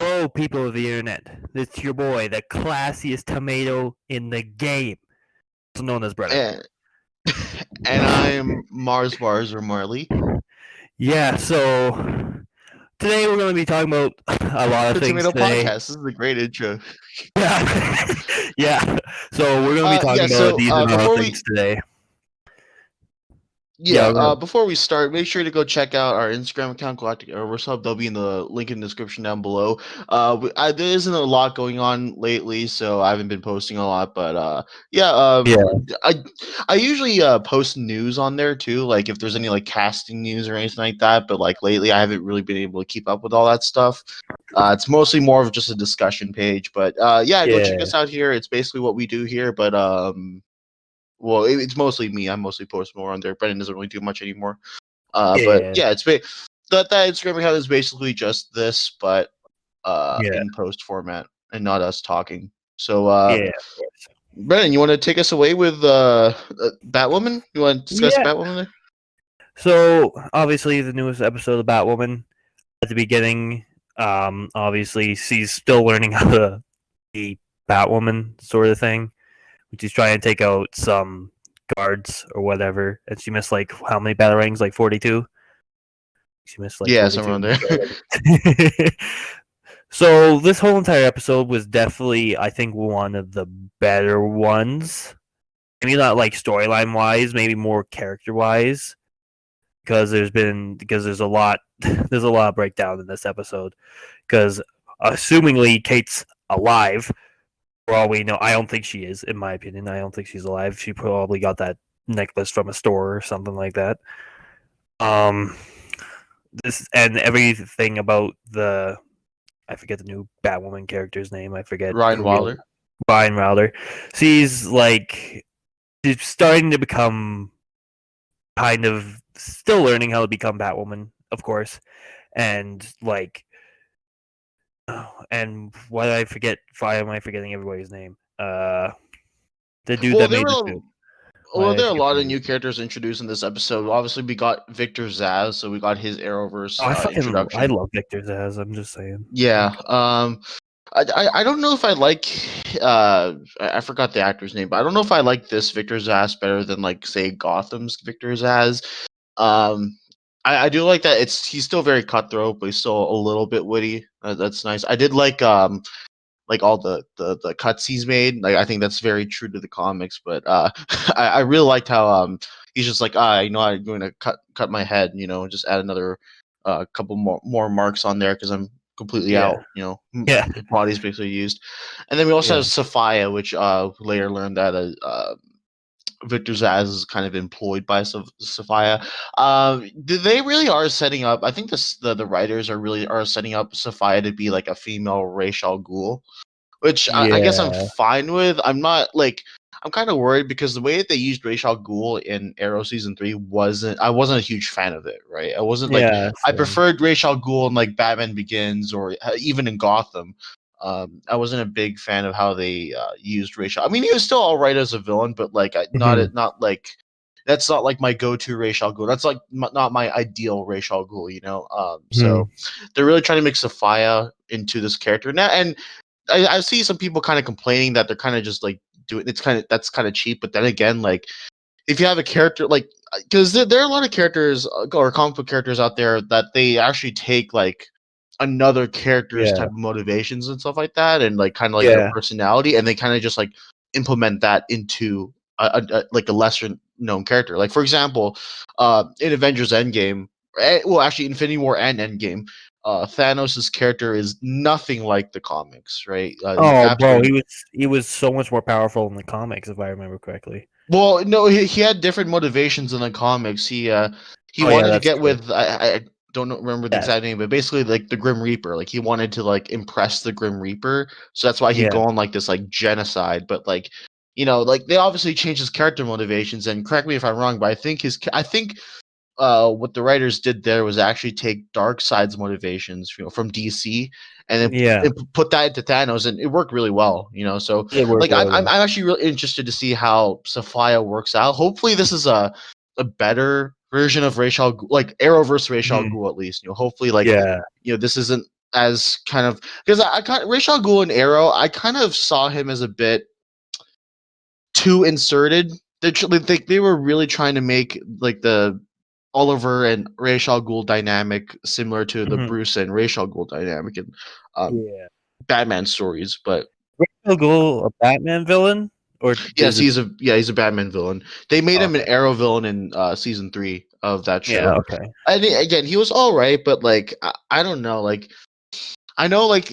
Hello, people of the internet. It's your boy, the classiest tomato in the game, also known as Brennan. And, and I'm Mars Bars or Marley. Yeah, so today we're going to be talking about a lot of The things Tomato today. Podcast. This is a great intro. Yeah, yeah. So we're going to be talking Yeah. about So these and other before we things today. Yeah, before we start, make sure to go check out our Instagram account, Galactic Airverse Hub. There'll be in the link in the description down below. There isn't a lot going on lately, so I haven't been posting a lot. But yeah, I usually post news on there too, like if there's any like casting news or anything like that. But like lately, I haven't really been able to keep up with all that stuff. It's mostly more of just a discussion page. But yeah, go check yeah, us out here. It's basically what we do here. But well, it's mostly me. I mostly post more on there. Brendan doesn't really do much anymore. But yeah, yeah, that Instagram account is basically just this, but yeah, in post format and not us talking. So, yeah. Brendan, you want to take us away with Batwoman? You want to discuss Yeah. Batwoman there? So obviously, the newest episode of Batwoman at the beginning. Obviously, she's still learning how to be Batwoman, sort of thing. She's trying to take out some guards or whatever, and she missed like how many batarangs? Like 42. She missed like Yeah, somewhere 42. on there. So this whole entire episode was definitely, I think, one of the better ones. Maybe not like storyline wise, maybe more character wise, because there's a lot there's a lot of breakdown in this episode. Because assumingly Kate's alive, for all we know, I don't think she is. In my opinion, I don't think she's alive. She probably got that necklace from a store or something like that. This and everything about I forget the new Batwoman character's name. I forget Ryan Wilder. Ryan Wilder. She's starting to become kind of still learning how to become Batwoman, of course, and and why did I forget? Why am I forgetting everybody's name? The dude Well, that there made the were suit. well, there are a lot of new characters introduced in this episode. Obviously, we got Victor Zsasz, so we got his Arrowverse I introduction. love Victor Zsasz. I'm just saying. Yeah. I don't know if I like I forgot the actor's name, but I don't know if I like this Victor Zsasz better than like say Gotham's Victor Zsasz. I do like that he's still very cutthroat, but he's still a little bit witty. That's nice. I did like all the cuts he's made. Like I think that's very true to the comics. But I really liked how he's just like I'm going to cut my head. Just add another couple more marks on there because I'm completely Yeah, out. yeah, His body's basically used. And then we also yeah, have Sophia, which later learned that Victor Zsasz is kind of employed by Sophia. They really are setting up. I think the writers are setting up Sophia to be like a female Ra's al Ghul, which I guess I'm yeah, fine with. I'm not like I'm kind of worried because the way that they used Ra's al Ghul in Arrow season 3 I wasn't a huge fan of it. Right, I wasn't like yeah. I Same. preferred Ra's al Ghul in like Batman Begins or even in Gotham. I wasn't a big fan of how they used Ra's al. I mean, he was still all right as a villain, but like Mhm. not like that's not like my go-to Ra's al Ghul. That's like not my ideal Ra's al Ghul. Mhm. So they're really trying to make Sophia into this character now, and I see some people kind of complaining that they're kind of just like doing that's kind of cheap. But then again, like if you have a character like because there are a lot of characters or comic book characters out there that they actually take like another character's Yeah, type of motivations and stuff like that, and like kind of like their yeah, personality, and they kind of just like implement that into like a lesser known character. Like for example, in Avengers Endgame, well, actually, Infinity War and Endgame, Thanos' character is nothing like the comics, right? He's Oh, bro, absolutely he was so much more powerful in the comics, if I remember correctly. well, no, he had different motivations in the comics. He Oh yeah, wanted to that's get true. with I don't remember the Yeah, exact name, but basically like the Grim Reaper. Like he wanted to like impress the Grim Reaper, so that's why he'd yeah, go on like this like genocide. But like like they obviously changed his character motivations. And correct me if I'm wrong, but I think what the writers did there was actually take Darkseid's motivations, from DC, and then yeah. put that into Thanos, and it worked really well. So It worked like really I'm well. actually really interested to see how Sophia works out. Hopefully, this is a better version of Ra's al Ghul, like Arrowverse Ra's al Mhm. Ghul at least. Hopefully, like Yeah, this isn't. as kind of because I kind of Ra's al Ghul and Arrow, I kind of saw him as a bit too inserted. They were really trying to make like the Oliver and Ra's al Ghul dynamic similar to the Mhm. Bruce and Ra's al Ghul dynamic in Yeah. Batman stories. But Ra's Ghul a Batman villain, or yes, is it? he's a Batman villain. They made him an Okay. Arrow villain in season 3 of that Yeah. show. Okay. I think again he was all right, but like I don't know, like I know like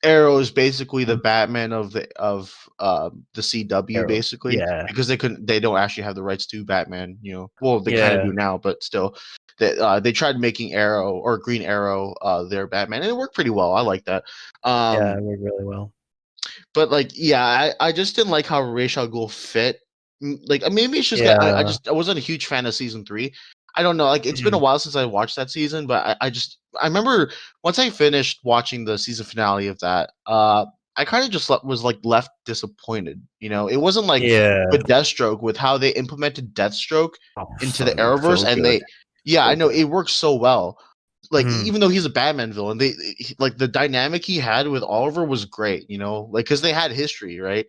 Arrow is basically the Mhm. Batman of the CW Arrow. basically Yeah. because they don't actually have the rights to Batman, you know. Well, they kind of Yeah. do now, but still, they tried making Arrow or Green Arrow their Batman, and it worked pretty well. I like that. Yeah. Um, It worked really well. but like, yeah, I just didn't like how Ra's al Ghul fit. Like, maybe it's just Yeah. I wasn't a huge fan of season 3. I don't know. Like, it's been a Mhm. while since I watched that season, but I remember once I finished watching the season finale of that. I kind of just was like left disappointed. You know, it wasn't like Yeah. with Deathstroke with how they implemented Deathstroke Oh, into the so Arrowverse, so and good. yeah, I So know good. it works so well. Like Mhm. even though he's a Batman villain, like the dynamic he had with Oliver was great. You know, like because they had history, right?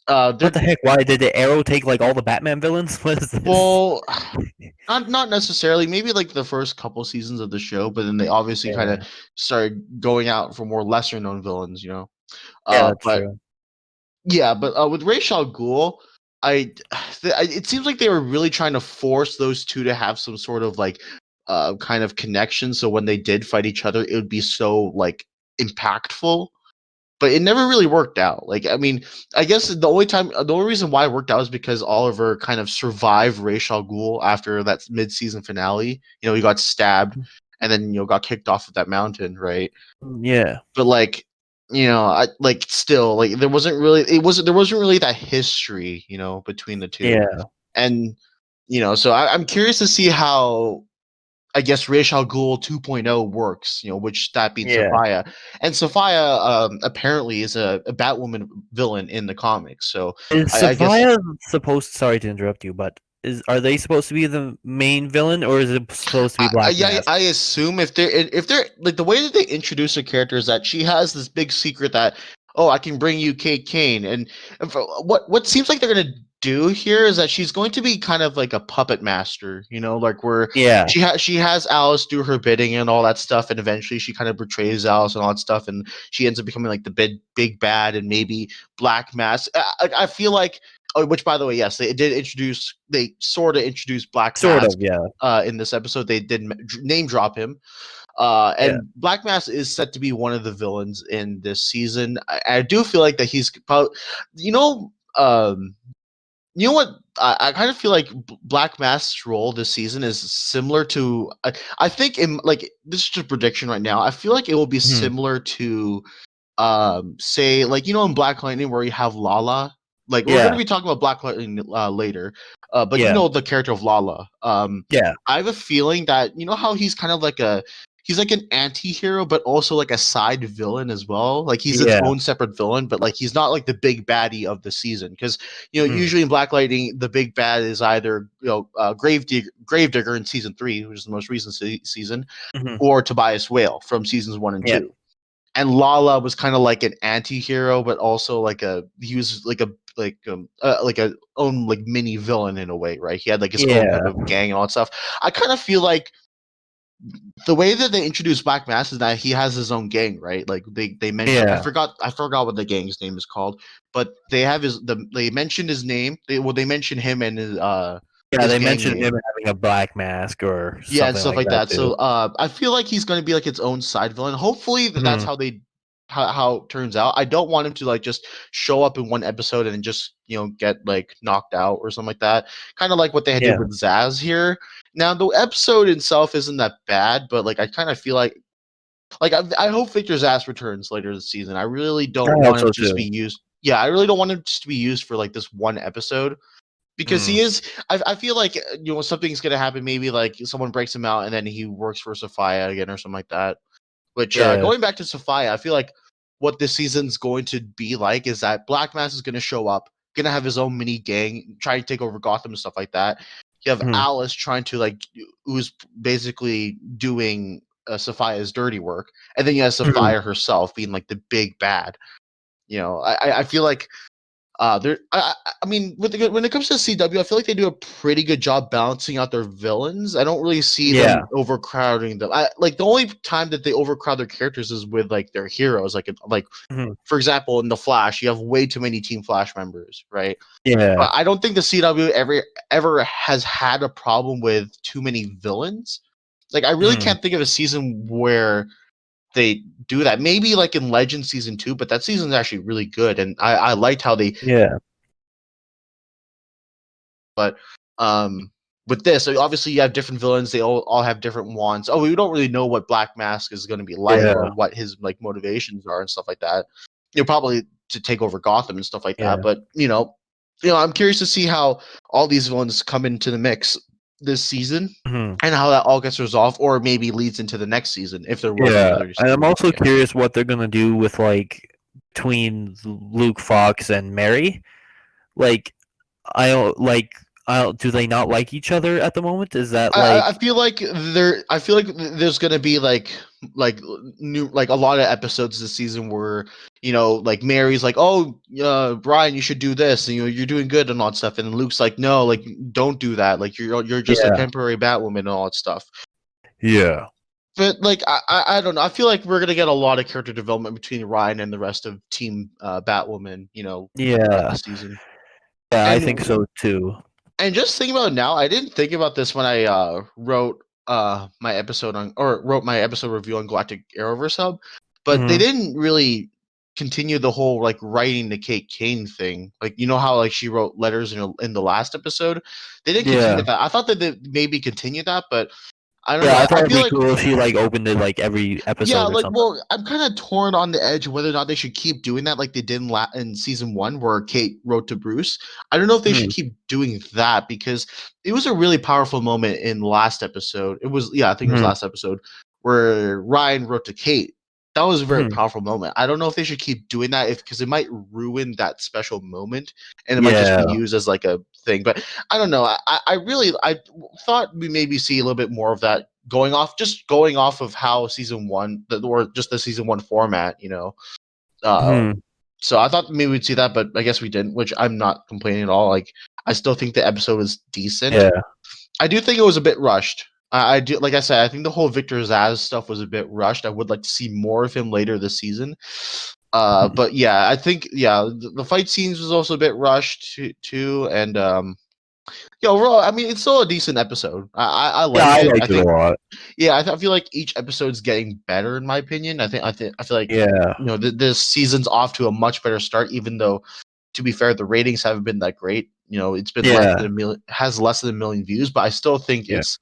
What They're the heck? Why did the Arrow take like all the Batman villains? What is this? well, not necessarily. Maybe like the first couple seasons of the show, but then they obviously kind of Yeah. started going out for more lesser known villains. You know, Yeah, that's but true. yeah, but with Ra's al Ghul, I, it seems like they were really trying to force those two to have some sort of like kind of connection. So when they did fight each other, it would be so like impactful. But it never really worked out. Like, I mean, I guess the only reason why it worked out is because Oliver kind of survived Ra's al Ghul after that mid-season finale. You know, he got stabbed and then got kicked off of that mountain, right? Yeah. But like, I like still like there wasn't really that history, between the two, Yeah. and so I'm curious to see how I guess Ra's al Ghul 2.0 works, which that being Yeah. Sophia. And Sophia apparently is a Batwoman villain in the comics. So Is I guess Sophia supposed? Sorry to interrupt you, but are they supposed to be the main villain, or is it supposed to be Black yeah, Mask? I assume if they're like the way that they introduce her character is that she has this big secret that I can bring you Kate Kane, and what seems like they're gonna do here is that she's going to be kind of like a puppet master, like where Yeah. she has Alice do her bidding and all that stuff, and eventually she kind of betrays Alice and all that stuff, and she ends up becoming like the big bad, and maybe Black Mask. I feel like. Oh, which, by the way, yes, they sort of introduced Black Sort of. Mask Yeah. in this episode. They did name drop him. Yeah. And Black Mass is set to be one of the villains in this season. I do feel like that he's probably, you know, um, you know what? I kind of feel like Black Mask's role this season is similar to. I think in like this is just a prediction right now. I feel like it will be Mhm. similar to say like in Black Lightning where you have Lala. Like we're going to Yeah. be talking about Black Lightning later, but Yeah. the character of Lala. Yeah. I have a feeling that how he's kind of like he's like an anti-hero but also like a side villain as well. Like he's its Yeah. own separate villain, but like he's not like the big baddie of the season because Mm. usually in Black Lightning the big bad is either Gravedigger in season 3, which is the most recent season, Mhm. or Tobias Whale from seasons 1 and Yeah. 2. And Lala was kind of like an anti-hero, but also he was like a own like mini villain in a way, right? He had like his own type Yeah. of gang and all that stuff. I kind of feel like the way that they introduced Black Mass is that he has his own gang, right? Like they mentioned, Yeah. I forgot what the gang's name is called, but they have they mentioned his name. They mentioned him and Yeah. his They gang mentioned name. him having a black mask or Yeah, and something stuff like like that that. too. So I feel like he's going to be like its own side villain. Hopefully that's Mhm. how how it turns out. I don't want him to like just show up in one episode and then just get like knocked out or something like that. Kind of like what they did Yeah. with Zaz here. Now the episode itself isn't that bad, but like I kind of feel like I hope Victor Zaz returns later this season. I really I don't hope want him so to just be too. used. Yeah, I really don't want him just to be used for like this one episode because he Mm. is. I feel like something's gonna happen. Maybe like someone breaks him out and then he works for Sophia again or something like that. Which Yeah. going back to Sophia, I feel like what this season's going to be like is that Black Mass is gonna show up, gonna have his own mini gang, try to take over Gotham and stuff like that. You have Mhm. Alice trying to like who's basically doing Sophia's dirty work, and then you have Mhm. Sophia herself being like the big bad. I feel like there. I mean, when it comes to CW, I feel like they do a pretty good job balancing out their villains. I don't really see Yeah. them overcrowding them. Like the only time that they overcrowd their characters is with like their heroes. Like Mhm. for example, in the Flash, you have way too many Team Flash members, right? But Yeah. I don't think the CW ever has had a problem with too many villains. Like I really Mhm. can't think of a season where they do that. Maybe like in Legend season 2, but that season's actually really good, and I liked how they. Yeah. But with this, so obviously you have different villains. They all have different wants. Oh, we don't really know what Black Mask is going to be like or Yeah. what his like motivations are and stuff like that. Probably to take over Gotham and stuff like that. Yeah. But I'm curious to see how all these villains come into the mix this season Mhm. and how that all gets resolved, or maybe leads into the next season if there will be Yeah. another And I'm season. also Yeah. curious what they're gonna do with like between Luke Fox and Mary. Like I don't like. I don't, do they not like each other at the moment? Is that I like feel like there's gonna be like new like a lot of episodes this season where like Mary's like, oh Brian, you should do this, and you're doing good and all that stuff, and Luke's like, no, like don't do that, like you're just a yeah, temporary Batwoman and all that stuff. yeah, But like I don't know, I feel like we're gonna get a lot of character development between Ryan and the rest of Team Batwoman throughout the yeah, season. yeah? I think And so too. And just thinking about it now, I didn't think about this when I wrote my episode on or wrote my episode review on Galactic Arrowverse Hub, but they Hmm. didn't really continue the whole like writing the Kate Kane thing. Like how like she wrote letters in the last episode. They didn't continue Yeah, that. I thought that they maybe continue that, but I don't know. yeah. I I thought it'd feel be like cool if she like opened it like every yeah, episode or like, something. well, I'm kind of torn on the edge of whether or not they should keep doing that, like they did in season 1, where Kate wrote to Bruce. I don't know if they should Hmm. keep doing that because it was a really powerful moment in last episode. It was, yeah, I think it was Hmm. last episode where Ryan wrote to Kate. That was a very Hmm. powerful moment. I don't know if they should keep doing that if because it might ruin that special moment and it might just be Yeah, used as like a thing. But I don't know. I thought we maybe see a little bit more of that going off of how season 1 or just the season 1 format. uh hmm. so I thought maybe we'd see that, but I guess we didn't, which I'm not complaining at all. Like I still think the episode was decent. Yeah, I do think it was a bit rushed. I do, like I said, I think the whole Victor Zaz stuff was a bit rushed. I would like to see more of him later this season. Hmm. But yeah, I think the fight scenes was also a bit rushed too, and yeah, overall, I mean, it's still a decent episode. I yeah. like I it. I liked it a think lot. yeah, I feel like each episode's getting better in my opinion. I feel like Yeah, this season's off to a much better start, even though to be fair, the ratings haven't been that great. It's been less than yeah, a million, has less than a million views, but I still think yeah, it's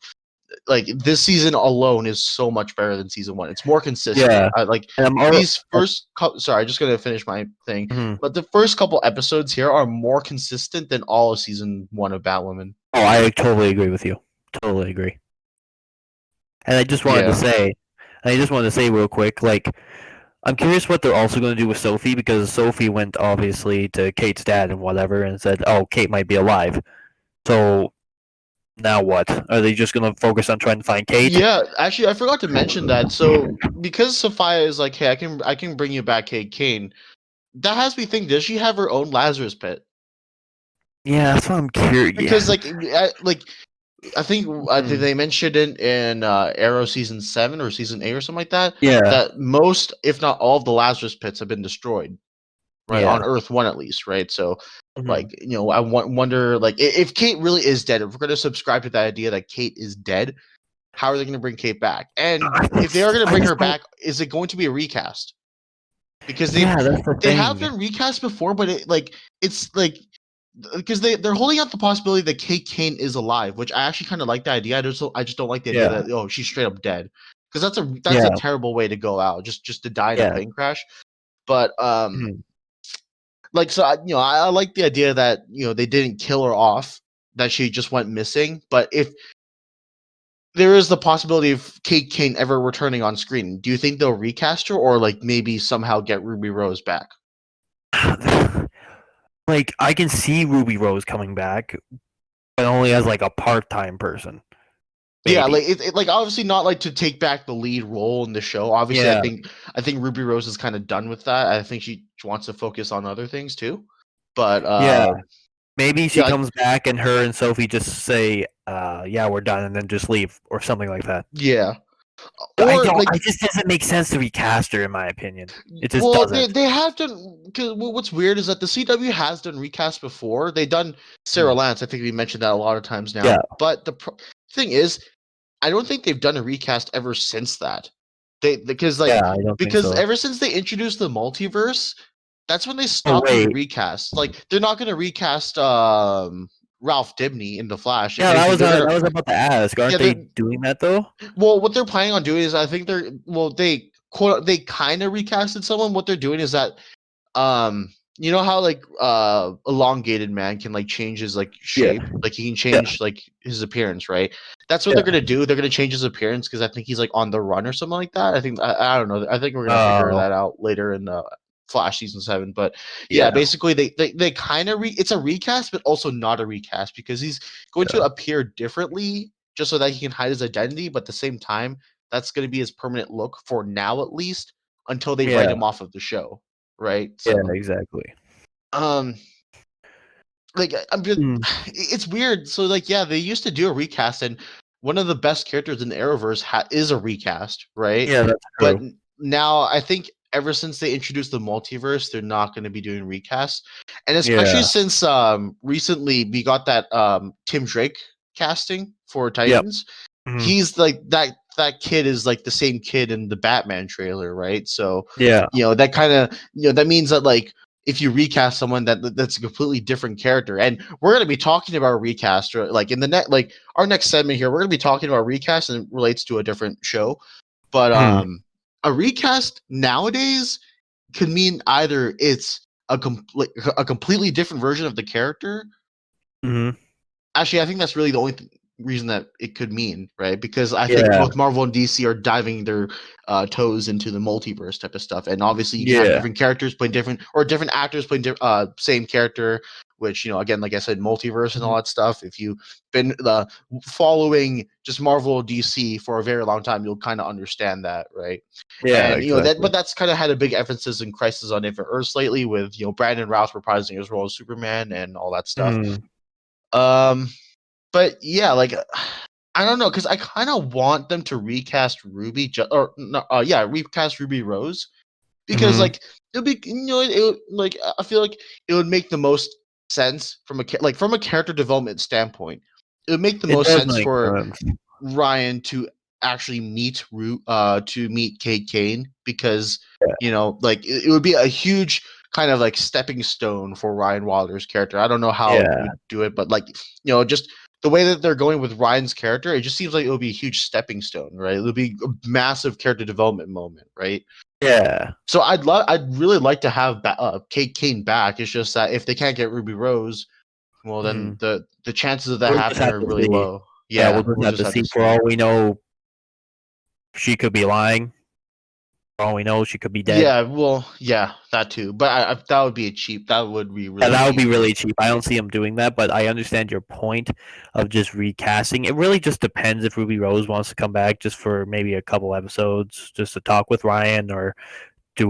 like this season alone is so much better than season 1. It's more consistent. yeah. I like And these sorry, just gonna finish my thing, mhm. but the first couple episodes here are more consistent than all of season 1 of Batwoman. Oh, I totally agree with you. Totally agree. And Yeah. I just wanted to say real quick, like I'm curious what they're also going to do with Sophie because Sophie went obviously to Kate's dad and whatever and said, "Oh, Kate might be alive." So now what? Are they just going to focus on trying to find Kate? Yeah, actually, I forgot to mention that. So, because Sophia is like, "Hey, I can bring you back, Kate Kane." That has me think: does she have her own Lazarus pit? Yeah, that's what I'm curious. Because Yeah, I think mhm. they mentioned it in Arrow season 7 or season 8 or something like that. Yeah, That most, if not all, of the Lazarus pits have been destroyed, right, on yeah, Earth 1 at least, right? So, mhm. like, I wonder, like, if Kate really is dead, if we're going to subscribe to that idea that Kate is dead, how are they going to bring Kate back? And if they are going to I bring just her don't. back, is it going to be a recast? Because Yeah, that's the they have thing. been recast before, but it's like because they're holding out the possibility that Kate Kane is alive, which I actually kind of like the idea. I just don't like the idea Yeah, that she's straight up dead, because that's a yeah, terrible way to go out, just to die in a yeah, plane crash. But mhm. like so I like the idea that they didn't kill her off, that she just went missing. But if there is the possibility of Kate Kane ever returning on screen, do you think they'll recast her, or like maybe somehow get Ruby Rose back? Like I can see Ruby Rose coming back, but only as like a part-time person. Yeah, Maybe. like like obviously not like to take back the lead role in the show. Obviously, Yeah. I think Ruby Rose is kind of done with that. I think she wants to focus on other things too. But Yeah. Maybe yeah, she comes back and her and Sophie just say, yeah, we're done, and then just leave or something like that. yeah, But I or don't. like I just doesn't make sense to recast her, in my opinion. It just well, doesn't. they have done because what's weird is that the CW has done recast before. They done Sarah Hmm. Lance. I think we mentioned that a lot of times Yeah. now. But thing is, I don't think they've done a recast ever since that. They Yeah. I don't think because so. ever since they introduced the multiverse, that's when they Oh stopped doing wait. recasts. Like they're not going to recast Ralph Dibny in the Flash. If Yeah, anything, they're that gonna was about to ask. yeah. Aren't They're they doing that though? well, what they're planning on doing is I think they're well they kind of recasted someone. What they're doing is that you know how like elongated man can like change his like Yeah. shape, like he can Yeah. change like his appearance, right? That's what they're Yeah. gonna do. They're gonna change his appearance because I think he's like on the run or something like that. I think I don't know. I think we're gonna figure Oh. that out later in Flash season 7. But yeah, Yeah. basically they kind of it's a recast, but also not a recast because he's going to Yeah. appear differently just so that he can hide his identity, but at the same time, that's gonna be his permanent look for now at least until they write Yeah. him off of the show, right? Yeah. So Exactly. um like I'm just Mm. it's weird. So like yeah, they used to do a recast and one of the best characters in the Arrowverse is a recast, right? Yeah, that's But true. now I think ever since they introduced the multiverse, they're not going to be doing recasts. And especially Yeah. since recently we got that Tim Drake casting for Yep. Titans. Mhm. He's like that kid is like the same kid in the Batman trailer, right? So, Yeah. that kind of, that means that like if you recast someone that's a completely different character, and we're going to be talking about a recast, or like in the like our next segment here, we're going to be talking about recast and it relates to a different show. But Mhm. a recast nowadays could mean either it's a completely different version of the character. Mhm. Actually, I think that's really the only reason that it could mean, right? Because I think Yeah. both Marvel and DC are diving their toes into the multiverse type of stuff, and obviously you can have Yeah. different characters playing different, or different actors playing same character. Which again, like I said, multiverse and all Mhm. that stuff. If you've been following just Marvel or DC for a very long time, you'll kind of understand that, right? Yeah, And exactly. but that's kind of had a big emphasis in Crisis on Infinite Earths lately, with Brandon Routh reprising his role as Superman and all that stuff. Mhm. Um, but yeah, like I don't know, because I kind of want them to recast Ruby, or no, yeah, recast Ruby Rose, because Mhm. like it'll be, like I feel like it would make the most sense from from a character development standpoint. It would make the It most does sense make for sense. Ryan to actually to meet Kate Kane, because Yeah. like it would be a huge kind of like stepping stone for Ryan Wilder's character. I don't know how you Yeah. would do it, but like just the way that they're going with Ryan's character, it just seems like it would be a huge stepping stone, right? It would be a massive character development moment, right? Yeah. So I'd really like to have Kate Kane back. It's just that if they can't get Ruby Rose, well, then Mhm. the chances of that We'll just happening have are to really see. low. Yeah, we'll Yeah, just we'll have just to have to see. For see. all we know, she could be lying. For all we know, she could be dead. Yeah, well, yeah, that too. But that would be cheap. That would be Yeah, really that would be cheap. really cheap. I don't see him doing that, but I understand your point of just recasting. It really just depends if Ruby Rose wants to come back just for maybe a couple episodes, just to talk with Ryan or do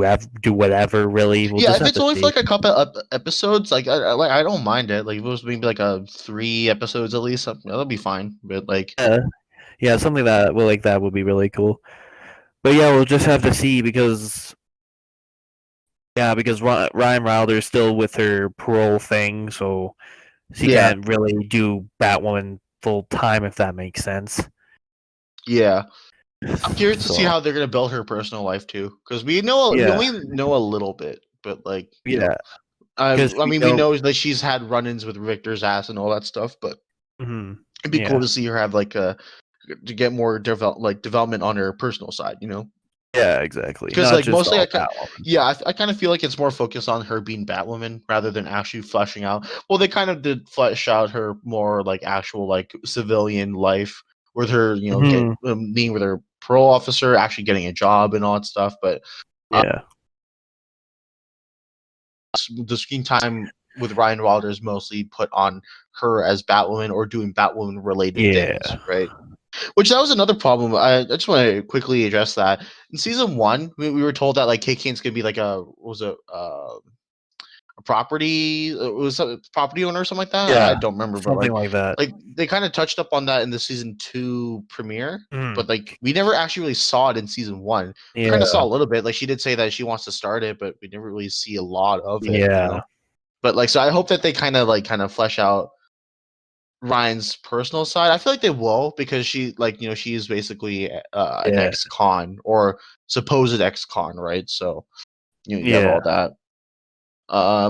whatever. Really, we'll Yeah, just if have it's to only for see. like a couple episodes, like I don't mind it. Like if it was maybe like a 3 episodes at least, that'll be fine. But like, Yeah, yeah, something that will like that would be really cool. But yeah, we'll just have to see because because Ryan Wilder's still with her parole thing, so she yeah, can't really do Batwoman full time if that makes sense. yeah. I'm curious to see So how they're gonna build her personal life too, because we yeah, only know a little bit, but like yeah, because I we mean we know. know that she's had run-ins with Victor's ass and all that stuff, but Mhm, it'd be cool yeah, to see her have like to get more development on her personal side, yeah, exactly. because Not like just mostly all Batwoman. yeah, I kind of feel like it's more focused on her being Batwoman rather than actually fleshing out. Well, they kind of did flesh out her more like actual like civilian life with her, Mhm, being with her parole officer, actually getting a job and all that stuff. But yeah, the screen time with Ryan Wilder is mostly put on her as Batwoman or doing Batwoman related things, yeah, right? Which that was another problem. I just want to quickly address that. In season one, we were told that like Kate Kane's gonna be like a property was a property owner or something like that. I Yeah, don't remember, but something like that. like they kind of touched up on that in the season two premiere, Mm, but like we never actually really saw it in season one. We kind of saw yeah, a little bit. Like she did say that she wants to start it, but we never really see a lot of it, you yeah, know. But like, so I hope that they kind of flesh out Ryan's personal side. I feel like they will because she like she is basically an yeah, ex-con or supposed ex-con, right? So you have yeah. all that.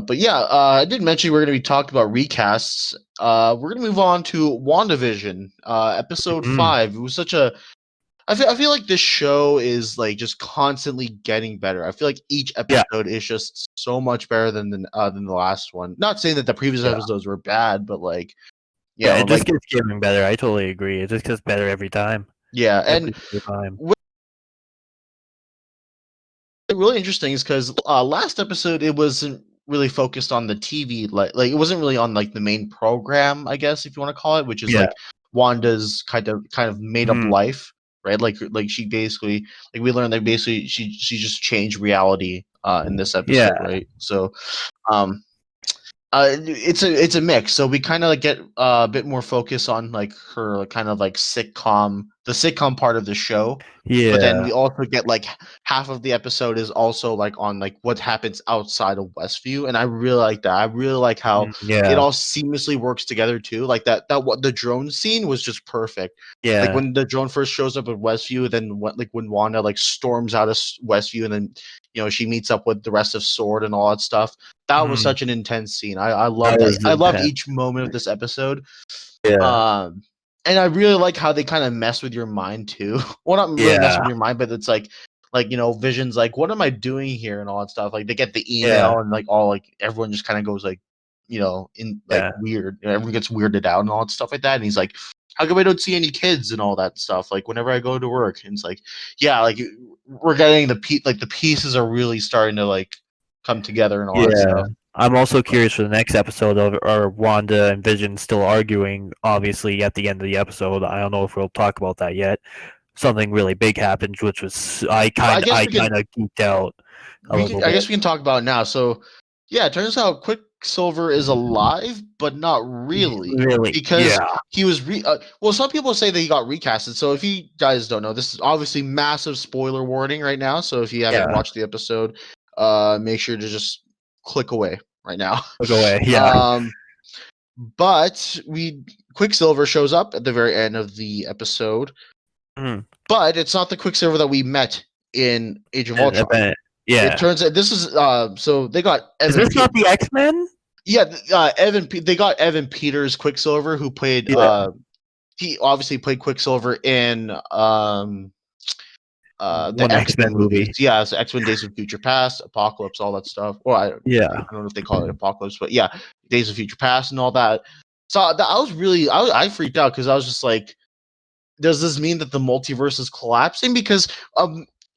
But yeah, I did mention we're going to be talking about recasts. We're going to move on to WandaVision, episode Mm, 5. It was such a. I feel like this show is like just constantly getting better. I feel like each yeah, episode is just so much better than the last one. Not saying that the previous yeah, episodes were bad, but like yeah. It just like gets getting better. I totally agree. It just gets better every time, yeah, and every single time. what's really interesting is because last episode it wasn't really focused on the TV, like it wasn't really on like the main program, I guess if you want to call it, which is Yeah. like Wanda's kind of made up Mm, life, right? Like she basically like we learned that basically she just changed reality in this yeah. episode, right? So um it's a mix. So we kind of like get a bit more focus on like her like, kind of like the sitcom part of the show, but then Yeah. we also get like half of the episode is also like on like what happens outside of Westview, and I really like that. I really like how it Yeah. all seamlessly works together too. Like that what the drone scene was just perfect. Like Yeah. when the drone first shows up at Westview, then what like when Wanda like storms out of Westview, and then she meets up with the rest of Sword and all that stuff. That was Mm, such an intense scene. I love that that. was I loved intense. each moment of this episode. Yeah. Um, and I really like how they kind of mess with your mind too. Well, not really mess Yeah. with your mind, but it's like Vision's like, what am I doing here and all that stuff. Like they get the Yeah. email and like all like everyone just kind of goes like, in like Yeah. weird. Everyone gets weirded out and all that stuff like that. And he's like, how come I don't see any kids and all that stuff? Like whenever I go to work, and it's like, yeah, like we're getting the pieces are really starting to like come together and all that Yeah. stuff. I'm also curious for the next episode of are Wanda and Vision still arguing, obviously at the end of the episode. I don't know if we'll talk about that yet. Something really big happened, which was I Well, I kind guess I we can kind of geeked out a little I bit. guess we can talk about it now. So, yeah, it turns out Quicksilver is alive, but not really, Really? because Yeah. he was well. Some people say that he got recasted. So, if you guys don't know, this is obviously massive spoiler warning right now. So, if you haven't Yeah. watched the episode, make sure to just click away right now. Look away. Yeah. Um, but we Quicksilver shows up at the very end of the episode, Mm. but it's not the Quicksilver that we met in Age of Ultron. It Yeah. turns out this is so they got Is this not the X-Men? Yeah, they got Evan Peters Quicksilver who played Yeah. he obviously played Quicksilver in the One X-Men X-Men movies. movie. Yeah, so X-Men Days of Future Past, Apocalypse, all that stuff. Well, I Yeah. don't know if they call it Apocalypse, but yeah, Days of Future Past and all that. So that, I was really I freaked out because I was just like, does this mean that the multiverse is collapsing? Because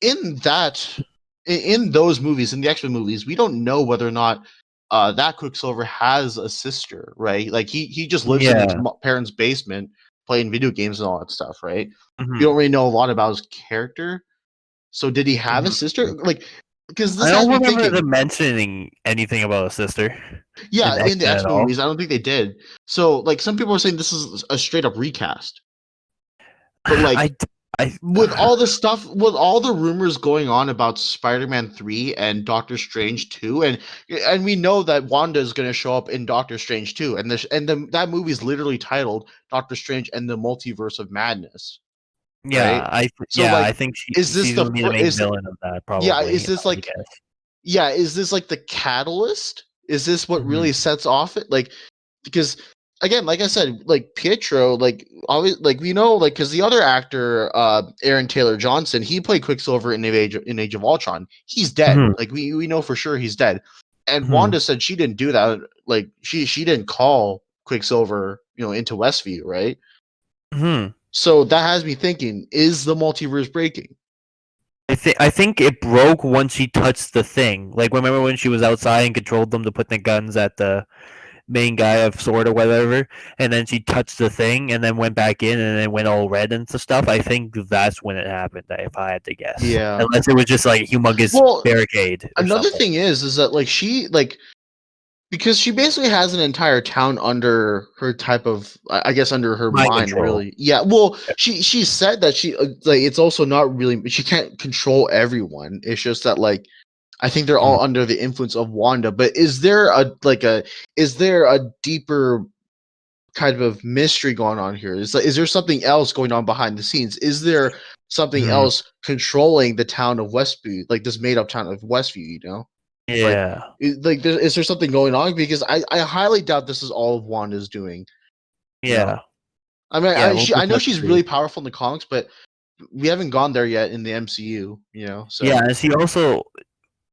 in that in those movies, in the X-Men movies, we don't know whether or not that Quicksilver has a sister, right? Like he just lives in his Yeah. parents' basement playing video games and all that stuff, right? We Mhm. don't really know a lot about his character. So did he have a Mhm. sister? Like, because I this has don't me remember thinking. them mentioning anything about a sister Yeah, in in the X-Men at X-Men all. movies, I don't think they did. So like some people are saying this is a straight up recast. But like I I with all the rumors going on about Spider-Man 3 and Doctor Strange 2, and we know that Wanda is going to show up in Doctor Strange 2, that movie is literally titled Doctor Strange and the Multiverse of Madness, right? So yeah, I like think is this she's the gonna be the main villain of that yeah, probably, is if this I had to like guess. yeah, is this like the catalyst? Is this what Mhm. really sets off it? Like, because again, like I said, like Pietro, like always, like we know, like because the other actor, Aaron Taylor Johnson, he played Quicksilver in Age of Ultron. He's dead. Mhm. Like we know for sure he's dead. And Mhm. Wanda said she didn't do that. Like she didn't call Quicksilver, into Westview, right? Mhm. So that has me thinking: is the multiverse breaking? I think it broke once she touched the thing. Like remember when she was outside and controlled them to put the guns at the main guy of Sword or whatever, and then she touched the thing and then went back in and then went all red and stuff. I think that's when it happened, if I had to guess. Yeah. Unless it was just like a humongous Well, barricade or another something. thing is that like she like because she basically has an entire town under her type of I guess under her Mind mind control. really. Yeah, well, she said that she like it's also not really she can't control everyone. It's just that like I think they're Mm. all under the influence of Wanda, but is there a deeper kind of mystery going on here? Is there something else going on behind the scenes? Is there something Mm. else controlling the town of Westview, like this made up town of Westview, you know? Like, Yeah. is there something going on? Because I highly doubt this is all of Wanda's doing. You know, Yeah. I mean, Yeah, we'll I just know have to she's see. really powerful in the comics, but we haven't gone there yet in the MCU. You know, Yeah, so and she also,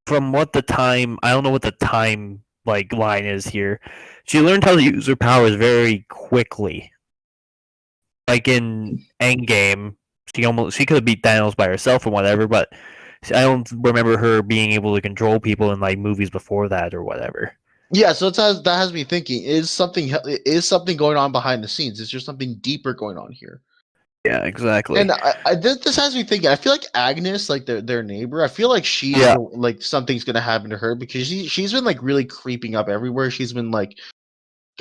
from what the time, I don't know what the time like line is here. She learned how to use her powers very quickly. Like in Endgame, she could have beat Thanos by herself or whatever, but I don't remember her being able to control people in like movies before that or whatever. yeah, so that has me thinking: is something going on behind the scenes? Is there something deeper going on here? Yeah, And exactly. this has me thinking. I feel like Agnes, like their neighbor. I feel like she's Yeah. the like something's gonna happen to her because she's been like really creeping up everywhere. She's been like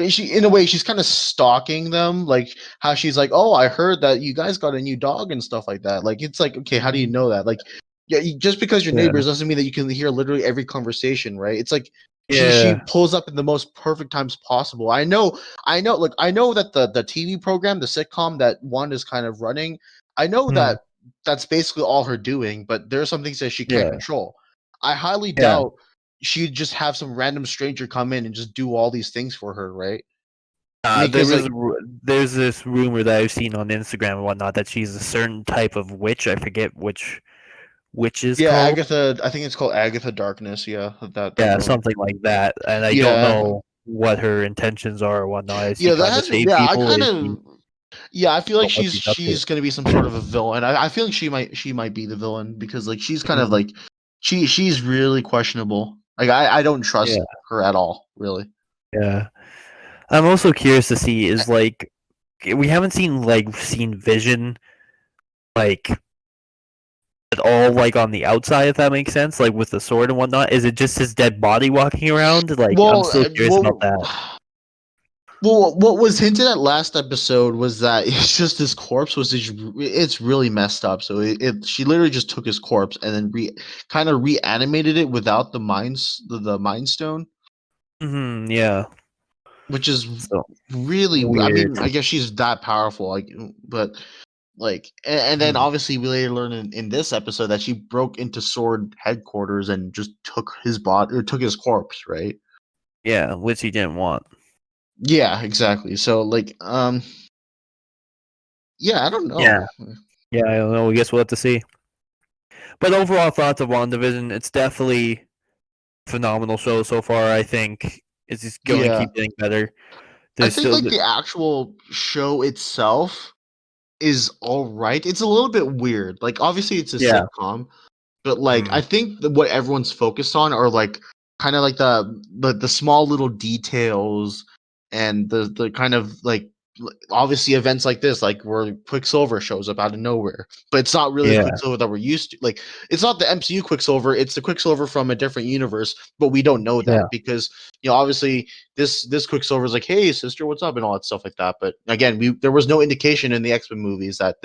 she in a way she's kind of stalking them, like how she's like, oh, I heard that you guys got a new dog and stuff like that. Like it's like, okay, how do you Mhm. know that? Like, yeah, just because you're Yeah. neighbors doesn't mean that you can hear literally every conversation, right? It's like she Yeah. pulls up in the most perfect times possible. I know, like I know that the TV program, the sitcom that one is kind of running, I know Mhm. that that's basically all her doing, but there are some things that she can't Yeah. control. I highly Yeah. doubt she'd just have some random stranger come in and just do all these things for her, right? I mean, There because was like, there's this rumor that I've seen on Instagram and whatnot that she's a certain type of witch. I forget which witch is yeah, called. Agatha. I think it's called Agatha Darkness. Yeah, that Yeah, villain. something like that. And I don't Yeah, know what her intentions are or whatnot. Is she yeah. That trying to has. save Yeah, I people? kind Is she of. Yeah, I feel like what she's up to? she's gonna be some sort of a villain. I feel like she might be the villain because like she's kind of Mm, like she's really questionable. Like I don't yeah, trust her at all. Really. yeah. I'm also curious to see is like we haven't seen Vision like at all like on the outside if that makes sense like with the sword and whatnot. Is it just his dead body walking around? Like I'm Well, still curious about well, that. what was hinted at last episode was that it's just his corpse was it's really messed up. So she literally just took his corpse and then kind of reanimated it without the mind stone, Yeah. which is So really I weird. mean I guess she's that powerful like but like and then Mhm. obviously we later learn in this episode that she broke into Sword headquarters and just took his body or took his corpse, right? Yeah, which he didn't want. Yeah, exactly. So like yeah, I don't Yeah. know. Yeah, I don't know. I guess we'll have to see. But overall thoughts of WandaVision, it's definitely a phenomenal show so far. I think it's just going to Yeah. keep getting better. I There's think still like the actual show itself is all right. It's a little bit weird. Like obviously it's a yeah. sitcom, but like I Mm, think what everyone's focused on are like kind of like the small little details and the kind of like obviously events like this, like where Quicksilver shows up out of nowhere, but it's not really the yeah. Quicksilver that we're used to. Like it's not the MCU Quicksilver; it's the Quicksilver from a different universe, but we don't know Yeah. that because obviously this Quicksilver is like, "Hey, sister, what's up?" and all that stuff like that. But again, there was no indication in the X-Men movies that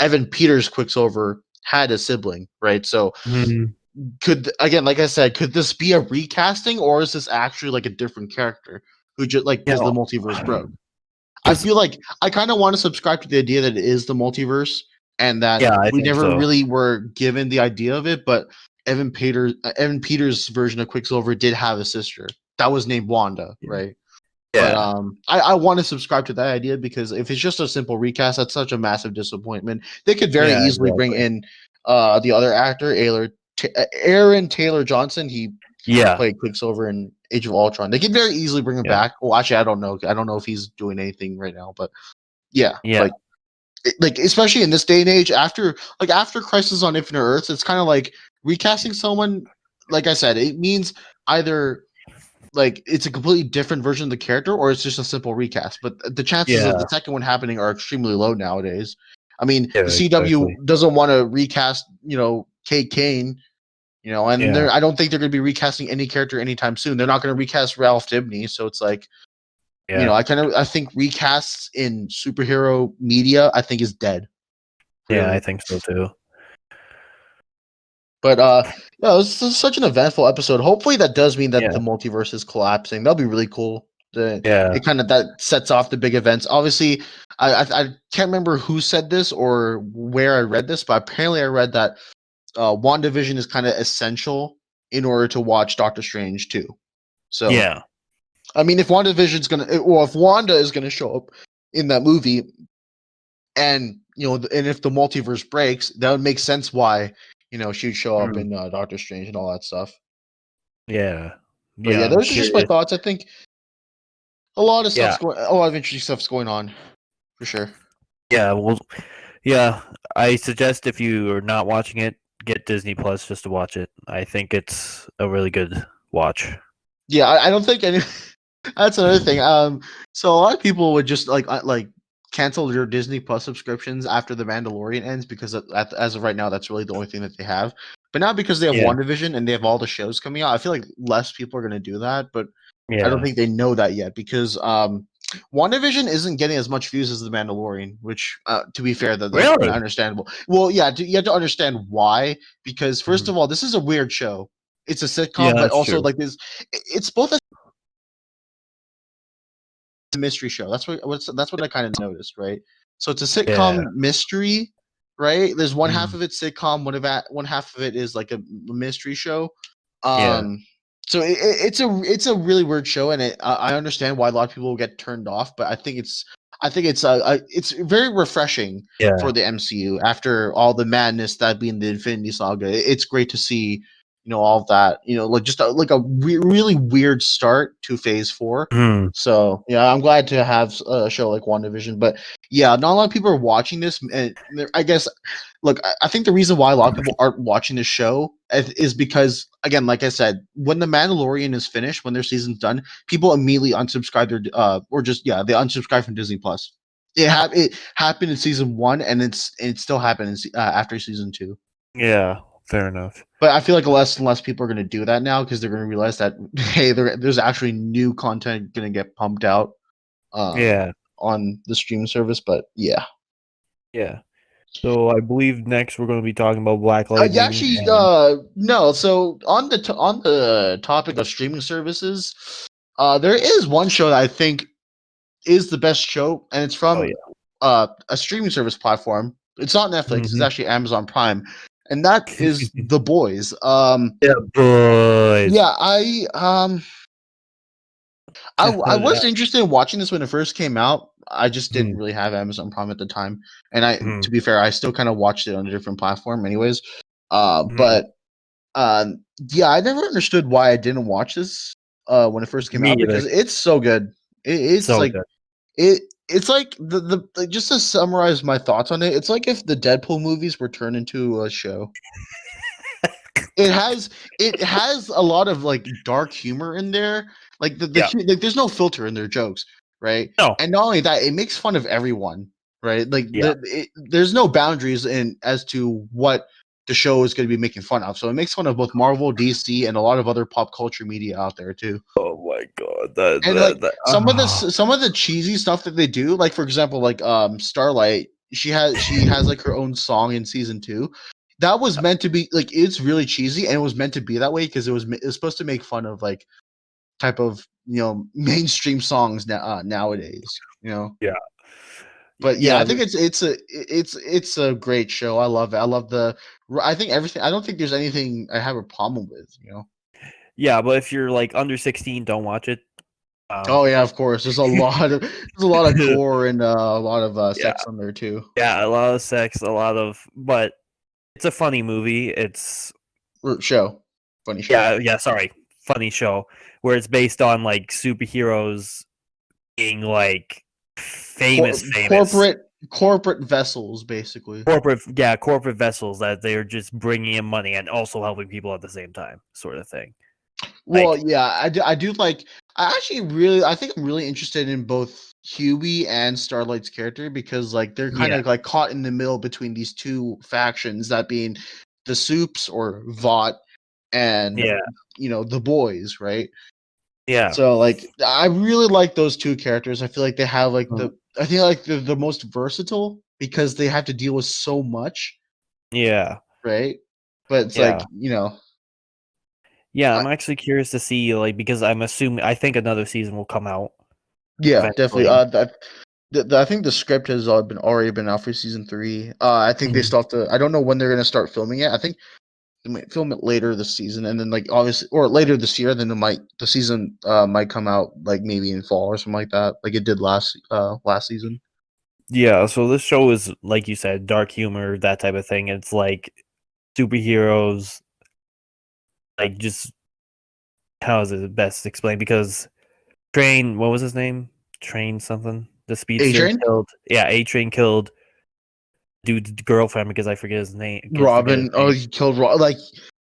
Evan Peters Quicksilver had a sibling, right? So Mm, could again, like I said, could this be a recasting or is this actually like a different character who just like you because the know, multiverse broke? I just feel like I kind of want to subscribe to the idea that it is the multiverse and that yeah, I we think never so. really were given the idea of it, but Evan Peters' version of Quicksilver did have a sister that was named Wanda, Yeah. right? But Yeah. I want to subscribe to that idea because if it's just a simple recast, that's such a massive disappointment. They could very Yeah, easily bring exactly. in the other actor, Aaron Taylor Johnson. He Yeah. played Quicksilver in Age of Ultron. They could very easily bring him Yeah. back. Well, actually, I don't know. I don't know if he's doing anything right now, but yeah, Yeah. like especially in this day and age, after Crisis on Infinite Earths, it's kind of like recasting someone. Like I said, it means either like it's a completely different version of the character, or it's just a simple recast. But the chances of Yeah. the second one happening are extremely low nowadays. I mean, Yeah. the CW Exactly. doesn't want to recast, Kate Kane, and Yeah. I don't think they're going to be recasting any character anytime soon. They're not going to recast Ralph Dibny, so it's like, Yeah. I think recasts in superhero media, I think is dead, Yeah. I really. think so too. But yeah, this is such an eventful episode. Hopefully, that does mean that the Yeah. multiverse is collapsing. That'll be really cool. Yeah. It kind of that sets off the big events. Obviously, I can't remember who said this or where I read this, but apparently I read that WandaVision is kind of essential in order to watch Doctor Strange too. So, Yeah. I mean, if if Wanda is gonna show up in that movie, and and if the multiverse breaks, that would make sense why she'd show up Mm. in Doctor Strange and all that stuff. Yeah. But Yeah. yeah, I'm those are just my curious. thoughts. I think Yeah. a lot of interesting stuff's going on for sure. Yeah. Well. Yeah. I suggest if you are not watching it, get Disney Plus just to watch it. I think it's a really good watch. Yeah, I don't think any. That's another thing. So a lot of people would just like cancel their Disney Plus subscriptions after the Mandalorian ends because as of right now, that's really the only thing that they have. But not because they have Yeah. WandaVision and they have all the shows coming out. I feel like less people are going to do that, but I don't Yeah. think they know that yet because WandaVision isn't getting as much views as the Mandalorian, which to be fair, that's kind of Really? understandable. Well, yeah, you have to understand why because first Mhm. of all, this is a weird show. It's a Yeah, sitcom, but that's also true. like this. It's both a mystery show. That's what I kind of noticed, right? So it's a Yeah. sitcom mystery, right? There's one half Mm. of it sitcom, one half of it is like a mystery show. Yeah. Um, so it's a really weird show, and I understand why a lot of people get turned off, but I think it's very refreshing for Yeah. the MCU after all the madness that being the Infinity Saga. It's great to see all of that, like just really weird start to Phase 4. Mm. So yeah, I'm glad to have a show like WandaVision, but yeah, not a lot of people are watching this, and I guess, look, I think the reason why a lot of people aren't watching this show is because, again, like I said, when the Mandalorian is finished, when their season's done, people immediately unsubscribe their or just they unsubscribe from Disney Plus. It happened in season 1, and it still happened after season 2. Yeah. Fair enough. But I feel like less and less people are going to do that now because they're going to realize that hey, there's actually new content going to get pumped out um, Yeah. on the streaming service. But yeah, Yeah. So I believe next we're going to be talking about Black yeah, Lightning actually, and no. So on the topic of streaming services, there is one show that I think is the best show, and it's oh from yeah. a streaming service platform. It's not Netflix; it's Mhm. actually Amazon Prime, and that is The Boys. Yeah, boys. Yeah, I was interested in watching this when it first came out. I just didn't Mhm. really have Amazon Prime at the time, and to Mhm. be fair, I still kind of watched it on a different platform, anyways. Mhm. But yeah, I never understood why I didn't watch this when it first came Me out either. because it's so good. It's So like good. it's like like, just to summarize my thoughts on it, it's like if the Deadpool movies were turned into a show. It has it has a lot of like dark humor in there. Like Yeah. like there's no filter in their jokes, right? No. And not only that, it makes fun of everyone, right? Like Yeah. there's no boundaries in as to what the show is going to be making fun of. So it makes fun of both Marvel, DC, and a lot of other pop culture media out there too. Oh my god. That And like oh. some of the cheesy stuff that they do, like for example, like Starlight, she has like her own song in season 2. That was meant to be like it's really cheesy, and it was meant to be that way because it was supposed to make fun of like type of mainstream songs nowadays. Yeah. But yeah, Yeah. I think it's a great show. I love it. I love I think everything. I don't think there's anything I have a problem with. Yeah, but if you're like under 16, don't watch it. Um Oh yeah, of course. There's a lot of gore and a lot of yeah. sex on there too. Yeah, a lot of sex, a lot of but it's a funny movie. It's Show, funny show. yeah, sorry. Funny show where it's based on like superheroes being like famous Corporate vessels, basically. corporate vessels that they're just bringing in money and also helping people at the same time, sort of thing. Well, Like, yeah, I do like. I think I'm really interested in both Huey and Starlight's character because like they're kind yeah, of like caught in the middle between these two factions, that being the Soups or Vought and yeah, the boys, right? yeah, So like I really like those two characters. I feel like they have like mm, I feel like they're the most versatile because they have to deal with so much, yeah, right? But it's yeah. like, Yeah, I, I'm actually curious to see, like, because I think another season will come out yeah, definitely. eventually. I think the script has already been out for season 3. I think they Mhm. still have to. I don't know when they're gonna start filming it. I think they might film it later this season, and then like obviously, or later this year. Then the season might come out like maybe in fall or something like that, like it did last season. Yeah, so this show is, like you said, dark humor, that type of thing. It's like superheroes, like just how is it best explained? Because Train, what was his name? Train something. The A speedster Train, killed. Yeah, A Train killed dude's girlfriend because I forget his name. Forget his Robin. Oh, name. he killed Rob. Like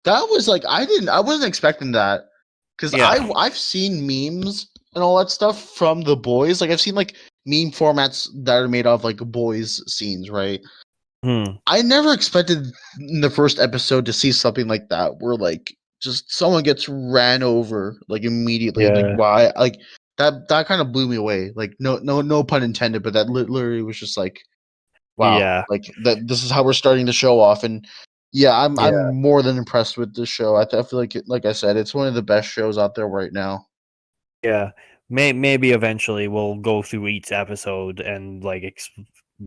that was like I wasn't expecting that because Yeah. I've seen memes and all that stuff from the boys. Like I've seen like meme formats that are made of like boys scenes, right? Hmm. I never expected in the first episode to see something like that, where like just someone gets ran over like immediately. Like Yeah. why? Like that kind of blew me away. Like no pun intended, but that literally was just like wow. Yeah. Like that. This is how we're starting the show off, and yeah, Yeah. I'm more than impressed with this show. I feel like like I said, it's one of the best shows out there right now. Yeah. Maybe eventually we'll go through each episode and like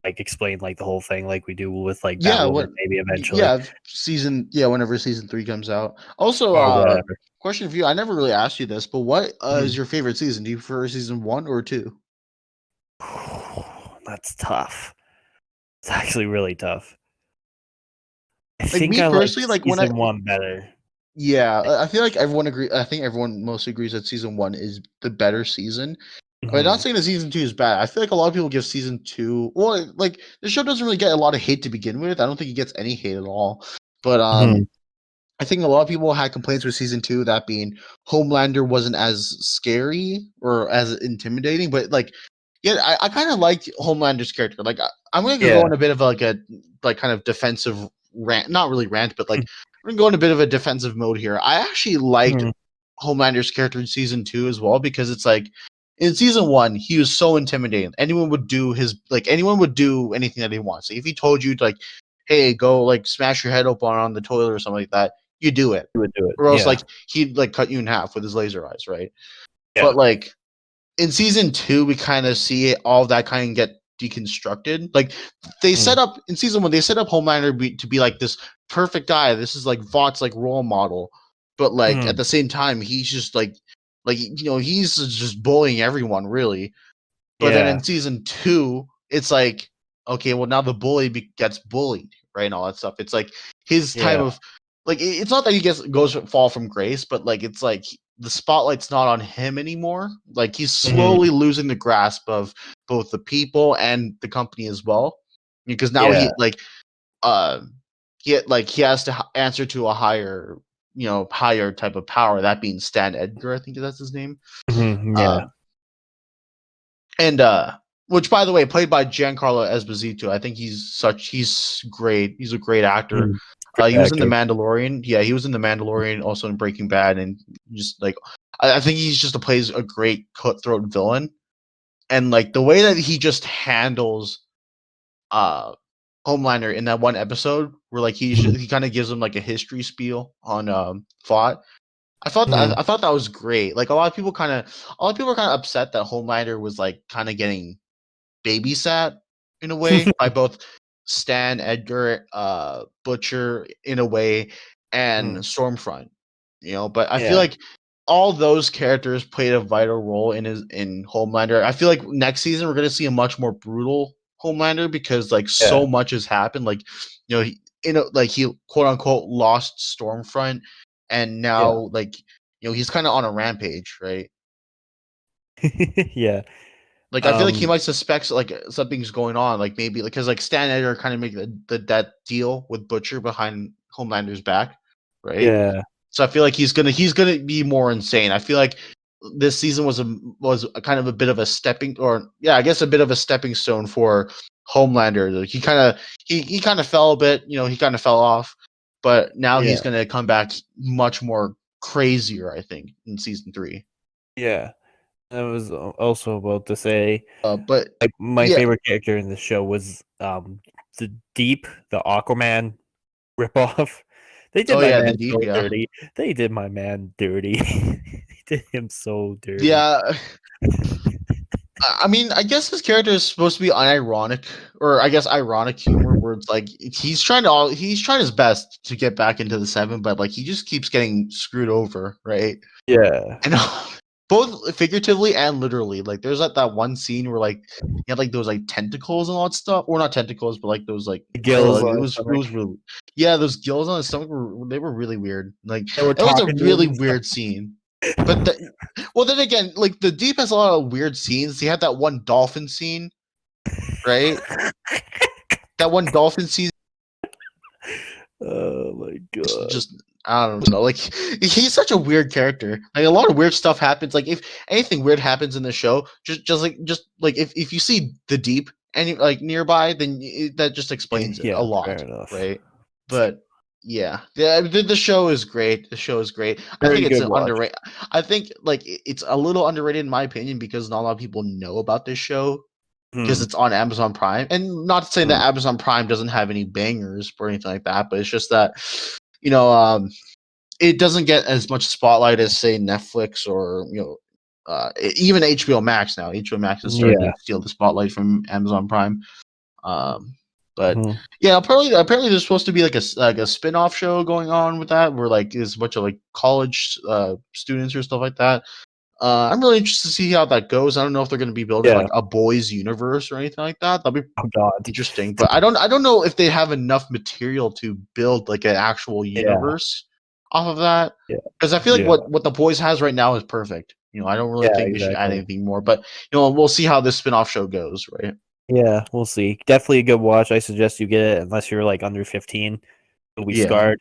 explain like the whole thing like we do with like Yeah, Batwoman what? maybe eventually Yeah, whenever season 3 comes out. Also, or whatever. question for you. I never really asked you this, but what is Mhm. your favorite season? Do you prefer season 1 or 2? That's tough. It's actually really tough. I Like think me I like personally, like when I season one better. yeah, I feel like everyone agree. I think everyone mostly agrees that season 1 is the better season. But not Mhm. saying that season 2 is bad. I feel like a lot of people give season 2. Well, like the show doesn't really get a lot of hate to begin with. I don't think it gets any hate at all. But Mhm. I think a lot of people had complaints with season 2, that being Homelander wasn't as scary or as intimidating. But like, yeah, I kind of liked Homelander's character. Like, I'm going to go Yeah. on a bit of like a like kind of defensive rant, not really rant, but like we're going to go in a bit of a defensive mode here. I actually liked Mhm. Homelander's character in season 2 as well because it's like in season 1 he was so intimidating. Anyone would do anything that he wants. Like, if he told you to, like, hey, go like smash your head open on the toilet or something like that, you do it. You would do it. Or else Yeah. like he'd like cut you in half with his laser eyes, right? Yeah. But like in season 2 we kind of see all of that kind of get deconstructed. Like they Mhm. set up in season 1, they set up Homelander to be like this perfect guy. This is like Vought's like role model. But like at Mhm. the same time he's just like he's just bullying everyone really. But then Yeah. in season 2, it's like, okay, well now the bully gets bullied, right, and all that stuff. It's like his time Yeah. of like it's not that he goes fall from grace, but like it's like the spotlight's not on him anymore. Like he's slowly Mhm. losing the grasp of both the people and the company as well, because now Yeah. uh he has to answer to a higher type of power. That being Stan Edgar, I think that's his name. Mhm. Yeah. Um, and which by the way, played by Giancarlo Esposito. I think he's great. He's a great actor. Mhm. He Great was in The actor. Mandalorian. Yeah, he was in The Mandalorian, also in Breaking Bad, and just like I think he's just plays a great cutthroat villain. And like the way that he just handles uh Homelander in that one episode, where like Mhm. he kind of gives him like a history spiel on Fought. Mhm. I thought that was great. Like a lot of people are kind of upset that Homelander was like kind of getting babysat in a way by both Stan, Edgar, Butcher in a way, and Mhm. Stormfront. But I feel Yeah. like all those characters played a vital role in Homelander. I feel like next season we're gonna see a much more brutal Homelander because like Yeah. so much has happened. Like he quote unquote lost Stormfront, and Yeah. now like he's kind of on a rampage, right? Yeah. Like I feel like he Um. might suspect like something's going on, like maybe because like Stan Edgar kind of make that deal with Butcher behind Homelander's back, right? Yeah. So I feel like he's gonna be more insane. I feel like this season was a kind of a bit of a I guess a bit of a stepping stone for Homelander. Like he kind of fell a bit, he kind of fell off, but now Yeah. he's gonna come back much more crazier, I think, in season 3. Yeah. I was also about to say, But like, my yeah, favorite character in the show was the Deep, the Aquaman ripoff. They did oh my yeah, the man Deep, so yeah, dirty. They did my man dirty. They did him so dirty. yeah. I mean, I guess his character is supposed to be unironic, or I guess ironic humor, where it's like he's trying his best to get back into the 7, but like he just keeps getting screwed over, right? Yeah. And both figuratively and literally. Like there's that one scene where like he had like those like tentacles and all that stuff, or not tentacles, but like those like The I don't know, gills like on his it stomach. was really yeah, those gills on his stomach were really weird. Like They were it was a talking to him really and stuff. weird scene. But well, then again, like the Deep has a lot of weird scenes. He had that one dolphin scene, right? That one dolphin scene Oh my god. just I don't know. Like he's such a weird character. Like a lot of weird stuff happens. Like if anything weird happens in the show, just like if you see the Deep and like nearby, then that just explains it a Yeah, fair lot, enough. right? But yeah, the show is great. The show is great. I Very think it's good an watch. underrated. I think like it's a little underrated in my opinion because not a lot of people know about this show because Hmm. it's on Amazon Prime. And not saying that Hmm. Amazon Prime doesn't have any bangers or anything like that, but it's just that you know it doesn't get as much spotlight as say Netflix or even HBO Max now. HBO Max is starting Yeah. to steal the spotlight from Amazon Prime. Um, but Hmm. yeah, apparently there's supposed to be like a spin-off show going on with that where like there's a bunch of like college students or stuff like that. I'm really interested to see how that goes. I don't know if they're going to be building Yeah. like a boys universe or anything like that. That'll be Oh god. interesting, but I don't know if they have enough material to build like an actual Yeah. universe off of that. Yeah. Because I feel like Yeah. what the boys has right now is perfect. I don't really Yeah, think they should add exactly. anything more. But we'll see how this spin-off show goes, right? Yeah, we'll see. Definitely a good watch. I suggest you get it unless you're like under 15. You'll be Yeah. scarred.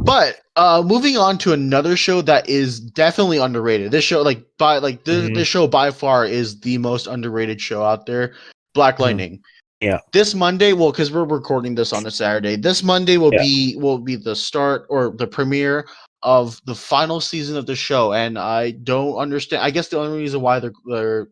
But moving on to another show that is definitely underrated. This show, Mhm. this show by far is the most underrated show out there. Black Mhm. Lightning. Yeah. This Monday, well, because we're recording this on a Saturday, this Monday will Yeah. be the start or the premiere of the final season of the show, and I don't understand. I guess the only reason why they're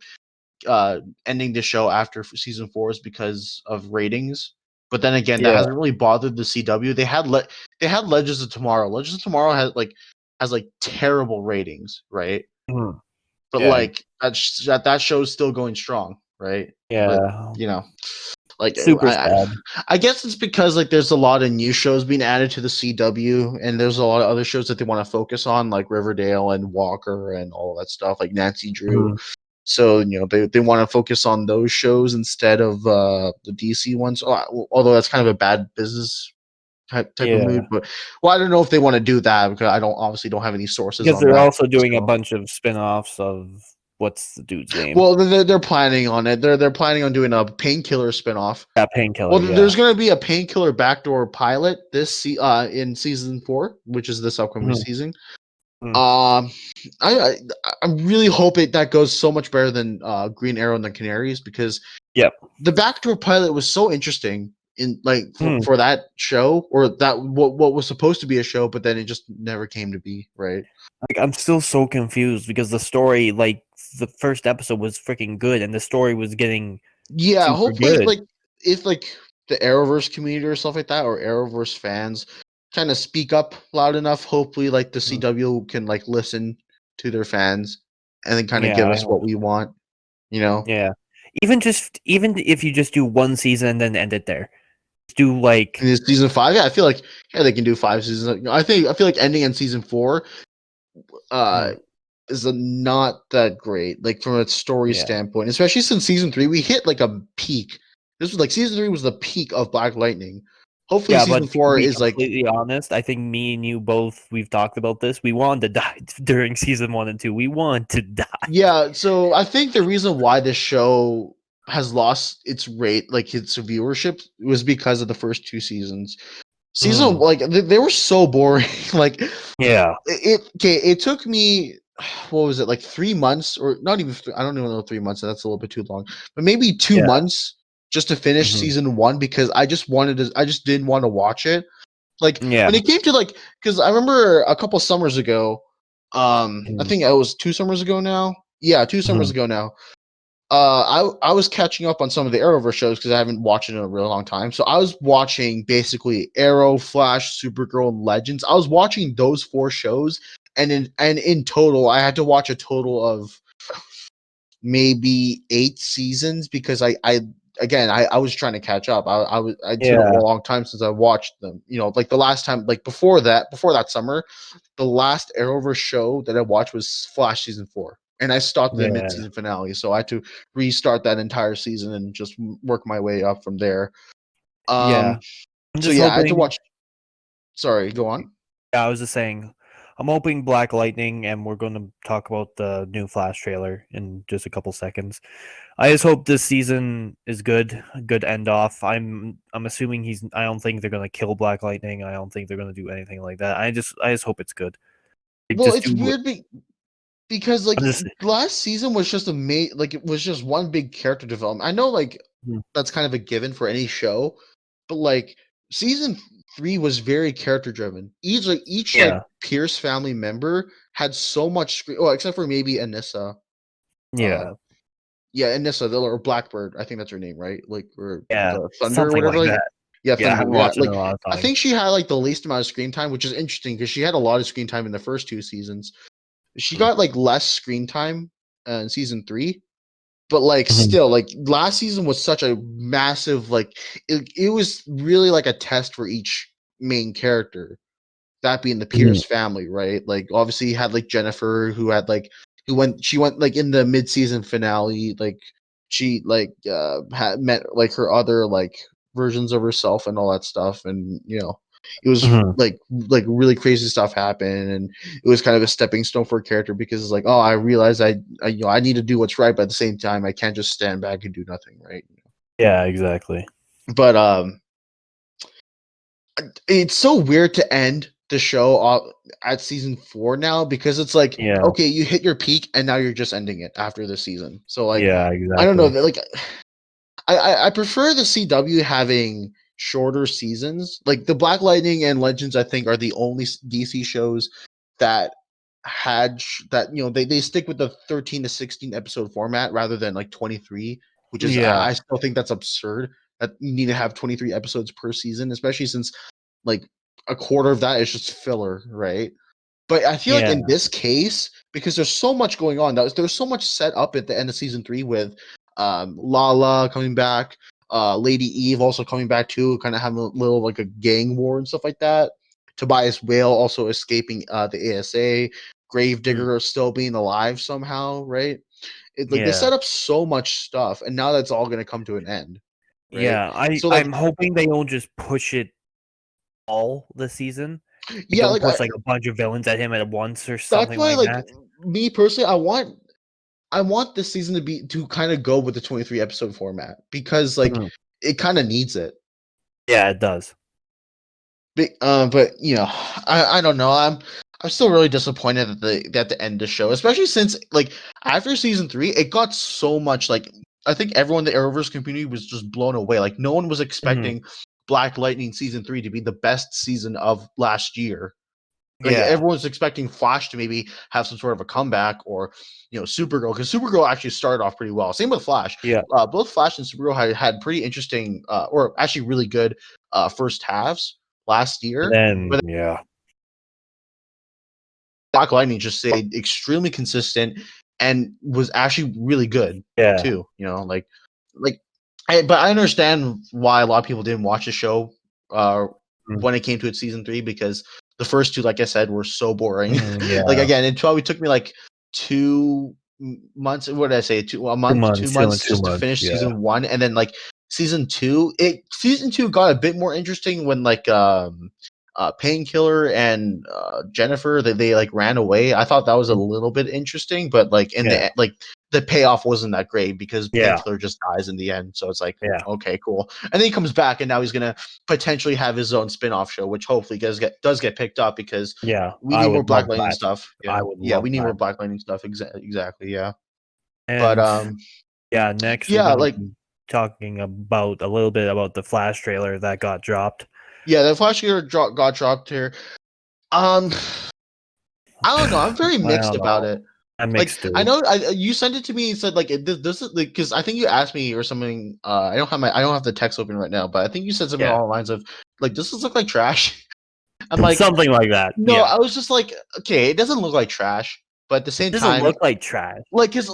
ending the show after season 4 is because of ratings. But then again, that Yeah. hasn't really bothered the CW. They had Legends of Tomorrow. Legends of Tomorrow has like terrible ratings, right? Mhm. But Yeah. like that show is still going strong, right? But Yeah. you know, like Super sad. I guess it's because like there's a lot of new shows being added to the CW, and there's a lot of other shows that they want to focus on, like Riverdale and Walker and all that stuff, like Nancy Drew. Mhm. So they want to focus on those shows instead of the DC ones. Although that's kind of a bad business type of Yeah. mood, but I don't know if they want to do that because I don't have any sources Because on they're that. also doing a So bunch of spin-offs of what's the dude's name? well, they're planning on it. They're planning on doing a painkiller spinoff. That Well, painkiller, yeah. there's going to be a painkiller backdoor pilot in season 4, which is this upcoming Mhm. season. Mhm. Um, I I really hope that goes so much better than Green Arrow and the Canaries because Yep. the backdoor pilot was so interesting in like Mhm. for that show or that what was supposed to be a show, but then it just never came to be. Right? Like, I'm still so confused because the story, like, the first episode was freaking good, and the story was getting Yeah. super Hopefully, good. like if like the Arrowverse community or stuff like that, or Arrowverse fans kind of speak up loud enough. Hopefully, like the Mhm. CW can like listen to their fans and then kind of Yeah, give I us what hope we so. want. You know. Yeah. Even if you just do one season and then end it there. Just do In like this season 5, yeah, I feel like they can do 5 seasons. I feel like ending in season 4 uh mm, is not that great, like from a story yeah. standpoint, especially since season 3 we hit like a peak. This was like season 3 was the peak of Black Lightning. Hopefully Yeah, season but to 4 be is like completely honest, I think me and you both we've talked about this. We wanted to die during season 1 and 2. We want to die. yeah, so I think the reason why this show has lost its rate, like its viewership, was because of the first 2 seasons. season like they were so boring. Like Yeah. it took me what was it like 3 months or not even I don't even know 3 months. That's a little bit too long, but maybe 2 months just to finish Mhm. season one because I just didn't want to watch it. Like Yeah. when it came to like because I remember a couple summers ago, I Mhm. think it was 2 summers ago now. Yeah, 2 summers Mhm. ago now. I was catching up on some of the Arrowverse shows because I haven't watched it in a real long time. So I was watching basically Arrow, Flash, Supergirl, and Legends. I was watching those 4 shows, and in total, I had to watch a total of maybe 8 seasons because I was trying to catch up. It's been a Yeah. long time since I watched them. You know, like the last time, like before that summer, the last Arrowverse show that I watched was Flash season 4, and I stopped the Yeah. mid-season finale, so I had to restart that entire season and just work my way up from there. Yeah. I'm So just yeah, I had to hoping. watch. Sorry, go on. Yeah, I was just saying, I'm hoping Black Lightning, and we're going to talk about the new Flash trailer in just a couple seconds. I just hope this season is good, a good end off. I'm assuming he's. I don't think they're going to kill Black Lightning. I don't think they're going to do anything like that. I just hope it's good. Like, Well, just it's do. weird because like I'm just. last season was just like it was just one big character development. I know like Mhm. that's kind of a given for any show, but like season 3 was very character driven. Each like Yeah. Pierce family member had so much screen. Well, except for maybe Anissa. Yeah. Uh, yeah, Anissa or Blackbird. I think that's her name, right? Like or Yeah. the Thunder or Something whattever. like Like that. yeah, Yeah, I Thunder. haven't Yeah, watched it in like a lot of I time. think she had like the least amount of screen time, which is interesting because she had a lot of screen time in the first 2 seasons. She got like less screen time in season 3, but like Mhm. still like last season was such a massive like it was really like a test for each main character, that being the Mhm. Pierce family, right? Like obviously you had like Jennifer who had like she went like in the mid-season finale, like she like had met like her other like versions of herself and all that stuff, and it was Mhm. like really crazy stuff happened, and it was kind of a stepping stone for a character because it's like, oh, I realize I need to do what's right, but at the same time I can't just stand back and do nothing, right? Yeah, exactly. But it's so weird to end the show at season 4 now because it's like, Yeah. okay, you hit your peak and now you're just ending it after the season. So like, Yeah, I don't know, exactly. like I prefer the CW having shorter seasons. Like the Black Lightning and Legends, I think, are the only DC shows that that they stick with the 13 to 16 episode format rather than like 23, which is Yeah. I still think that's absurd that you need to have 23 episodes per season, especially since like a quarter of that is just filler, right? But I feel like Yeah. in this case, because there's so much going on, there's so much set up at the end of season 3 with Lala coming back, Lady Eve also coming back too, kind of having a little like a gang war and stuff like that. Tobias Whale also escaping the ASA, Mhm. Gravedigger still being alive somehow, right? It's like they Yeah. set up so much stuff, and now that's all going to come to an end, right? Yeah, I So like, I'm hoping they don't just push it all this season. Like, yeah, don't like push, like, a bunch of villains at him at once or that's something why like like that. me personally, I want this season to kind of go with the 23 episode format because like Mhm. it kind of needs it. Yeah, it does. But I don't know. I'm still really disappointed at the end of the show, especially since like after season 3, it got so much like I think everyone in the Arrowverse community was just blown away. Like no one was Mhm. expecting Black Lightning season 3 to be the best season of last year. Like Yeah. everyone's expecting Flash to maybe have some sort of a comeback, or Supergirl, because Supergirl actually started off pretty well. Same with Flash. Yeah. Both Flash and Supergirl had pretty interesting, or actually really good, first halves last And year. then But yeah. Black Lightning just stayed extremely consistent and was actually really good Yeah. too. Like, but I understand why a lot of people didn't watch the show uh, Mm. when it came to its season 3 because the first two, like I said, were so boring. Mhm, Like yeah. again, it probably took me like 2 months. What did I say? A 2 month, two months, still in months 2 just to months, finish yeah. season 1, and then like season 2 got a bit more interesting when like Painkiller and Jennifer, they like ran away. I thought that was a little bit interesting, but like in Yeah. the payoff wasn't that great because Yeah. Painkiller just dies in the end. So it's like, Yeah. okay, cool. And then he comes back, and now he's gonna potentially have his own spin-off show, which hopefully does get picked up because Yeah. we I need more would love Black Lightning that. stuff. I Yeah, would yeah, love we need more that. Black Lightning stuff. Exactly, yeah. But And yeah, next we're yeah, gonna like be talking about a little bit about the Flash trailer that got dropped. yeah, the Flash trailer got dropped here. Um, I don't know. I'm very I mixed don't about know. it. I'm Like mixed too. I know you sent it to me and said like this is like because I think you asked me or something. I don't have the text open right now, but I think you said something Yeah. along the lines of like does this look like trash? I'm like Something like that. no. Yeah. I was just like okay, it doesn't look like trash, but at the It same doesn't time, look like trash. like because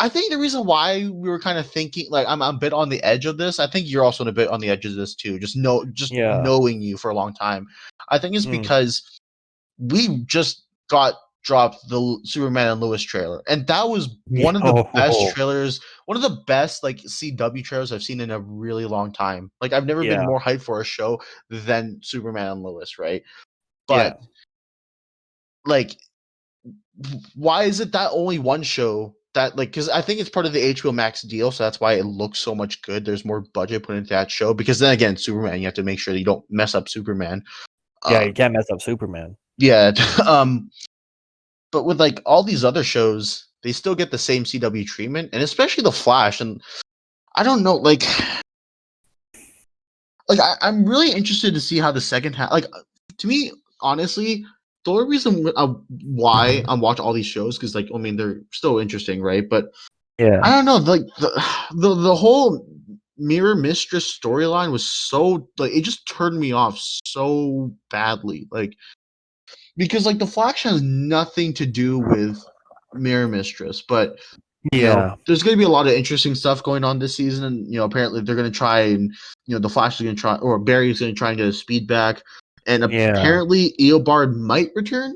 I think the reason why we were kind of thinking like I'm a bit on the edge of this. I think you're also a bit on the edge of this too. Just Yeah. knowing you for a long time. I think it's Mm. because we just got dropped the Superman and Lewis trailer, and that was one of the best Oh, trailers, one of the best like CW trailers I've seen in a really long time. Like I've never been yeah. more hyped for a show than Superman and Lewis, right? Yeah. But like, why is it that only one show? That like because I think it's part of the HBO Max deal, so that's why it looks so much good. There's more budget put into that show because then again, Superman, you have to make sure that you don't mess up Superman. Yeah, you Um, can't mess up Superman. yeah, but with like all these other shows, they still get the same CW treatment, and especially the Flash. And I don't know, I'm really interested to see how the second half. Like to me, honestly, the only reason why I'm watching all these shows because like I mean they're still interesting, right? But I Yeah. don't know, like the whole Mirror Mistress storyline was so like it just turned me off so badly, like because like the Flash has nothing to do with Mirror Mistress, but Yeah. there's going to be a lot of interesting stuff going on this season, and apparently they're going to try and the Flash is going to try, or Barry's going to try and get his speed back, and Yeah. apparently Eobard might return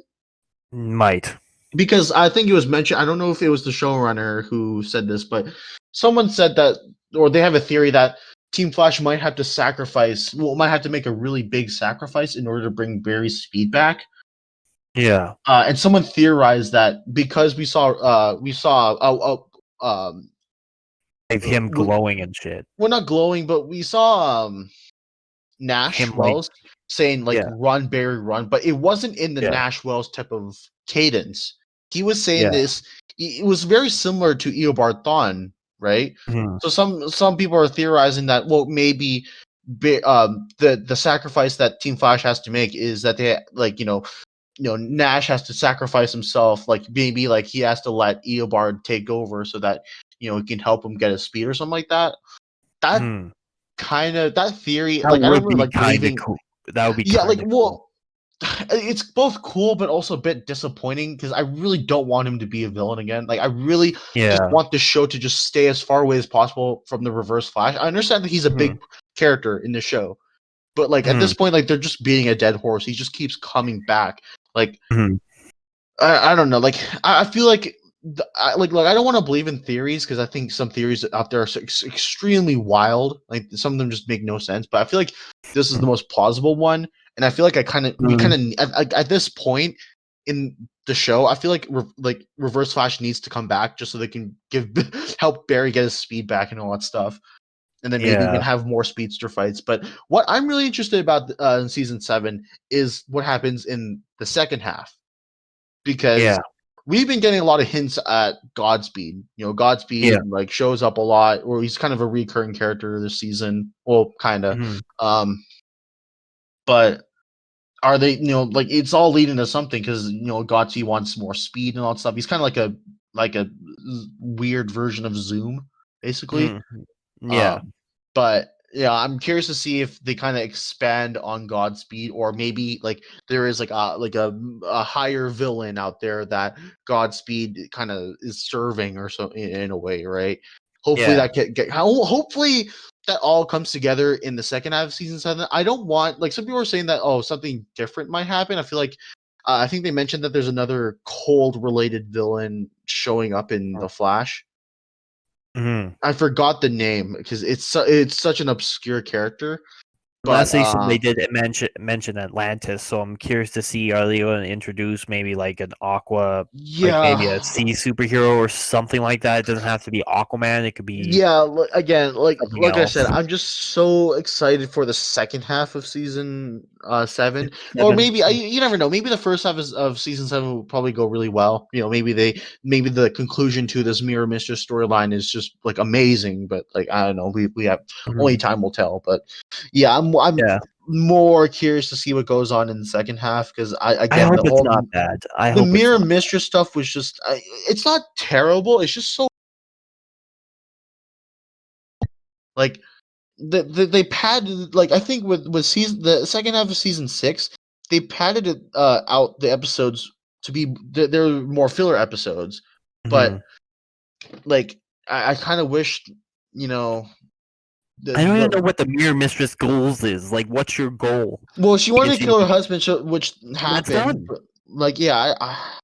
Might. because I think it was mentioned. I don't know if it was the showrunner who said this, but someone said that, or they have a theory that Team Flash might have to might have to make a really big sacrifice in order to bring Barry's speed back. Yeah. And someone theorized that because um, Like him glowing and shit. we're not glowing, but we saw Nash Him like Wells saying like yeah. "Run, Barry, run," but it wasn't in the Yeah. Nash Wells type of cadence. He was saying Yeah. this. It was very similar to Eobard Thawne, right? Mhm. So some people are theorizing that well maybe the sacrifice that Team Flash has to make is that they like Nash has to sacrifice himself, like maybe like he has to let Eobard take over so that he can help him get his speed or something like that. That Mhm. kind of that theory, That like I don't would really be like kind of believing. cool. That would be Yeah, like kind of cool. well, it's both cool but also a bit disappointing because I really don't want him to be a villain again. Like I really just Yeah. want the show to just stay as far away as possible from the Reverse Flash. I understand that he's a Mhm. big character in the show, but like at Mhm. this point, like they're just beating a dead horse. He just keeps coming back. Like Mhm. I don't know. Like I feel like like I don't want to believe in theories because I think some theories out there are extremely wild. Like some of them just make no sense. But I feel like this is the most plausible one, and I feel like we kind Mhm. of at this point in the show, I feel like Reverse Flash needs to come back just so they can help Barry get his speed back and all that stuff. And then maybe we Yeah. can have more speedster fights. But what I'm really interested about in season 7 is what happens in the second half because Yeah. we've been getting a lot of hints at Godspeed. Yeah. Godspeed like shows up a lot, or he's kind of a recurring character this season. Well, kind of. Mhm. Um, but are they? Like it's all leading to something because Godspeed wants more speed and all that stuff. He's kind of like a weird version of Zoom, basically. Mhm. Yeah. But yeah, I'm curious to see if they kind of expand on Godspeed, or maybe like there is like a higher villain out there that Godspeed kind of is serving or so in a way, right? Hopefully Yeah. that hopefully that all comes together in the second half of season 7. I don't want like some people are saying that something different might happen. I feel like I think they mentioned that there's another cold related villain showing up in the Flash. Mhm. I forgot the name because it's such an obscure character. But Last season they did mention Atlantis, so I'm curious to see, are they going to introduce maybe like an Aqua, like maybe a yeah, sea superhero or something like that. It doesn't have to be Aquaman. It could be yeah. Again, something like I said, else. I'm just so excited for the second half of season 7, or 7. maybe you never know. Maybe the first half of season 7 will probably go really well. You know, maybe the conclusion to this Mirror Mistress storyline is just like amazing. But like I don't know, we have only Mhm. time will tell. But yeah, I'm Yeah, more curious to see what goes on in the second half because I again hope it's all not bad. I the hope it's Mirror not. Mistress stuff was just it's not terrible. It's just so like they padded like I think with season the second half of season 6 they padded it out the episodes to be they're more filler episodes, but Mhm. like I kind of wished you know I don't even know the what the Mirror Mistress goals is. Like, what's your goal? well she Like, is wanted to she? kill her husband which And that's happened, done. but like yeah I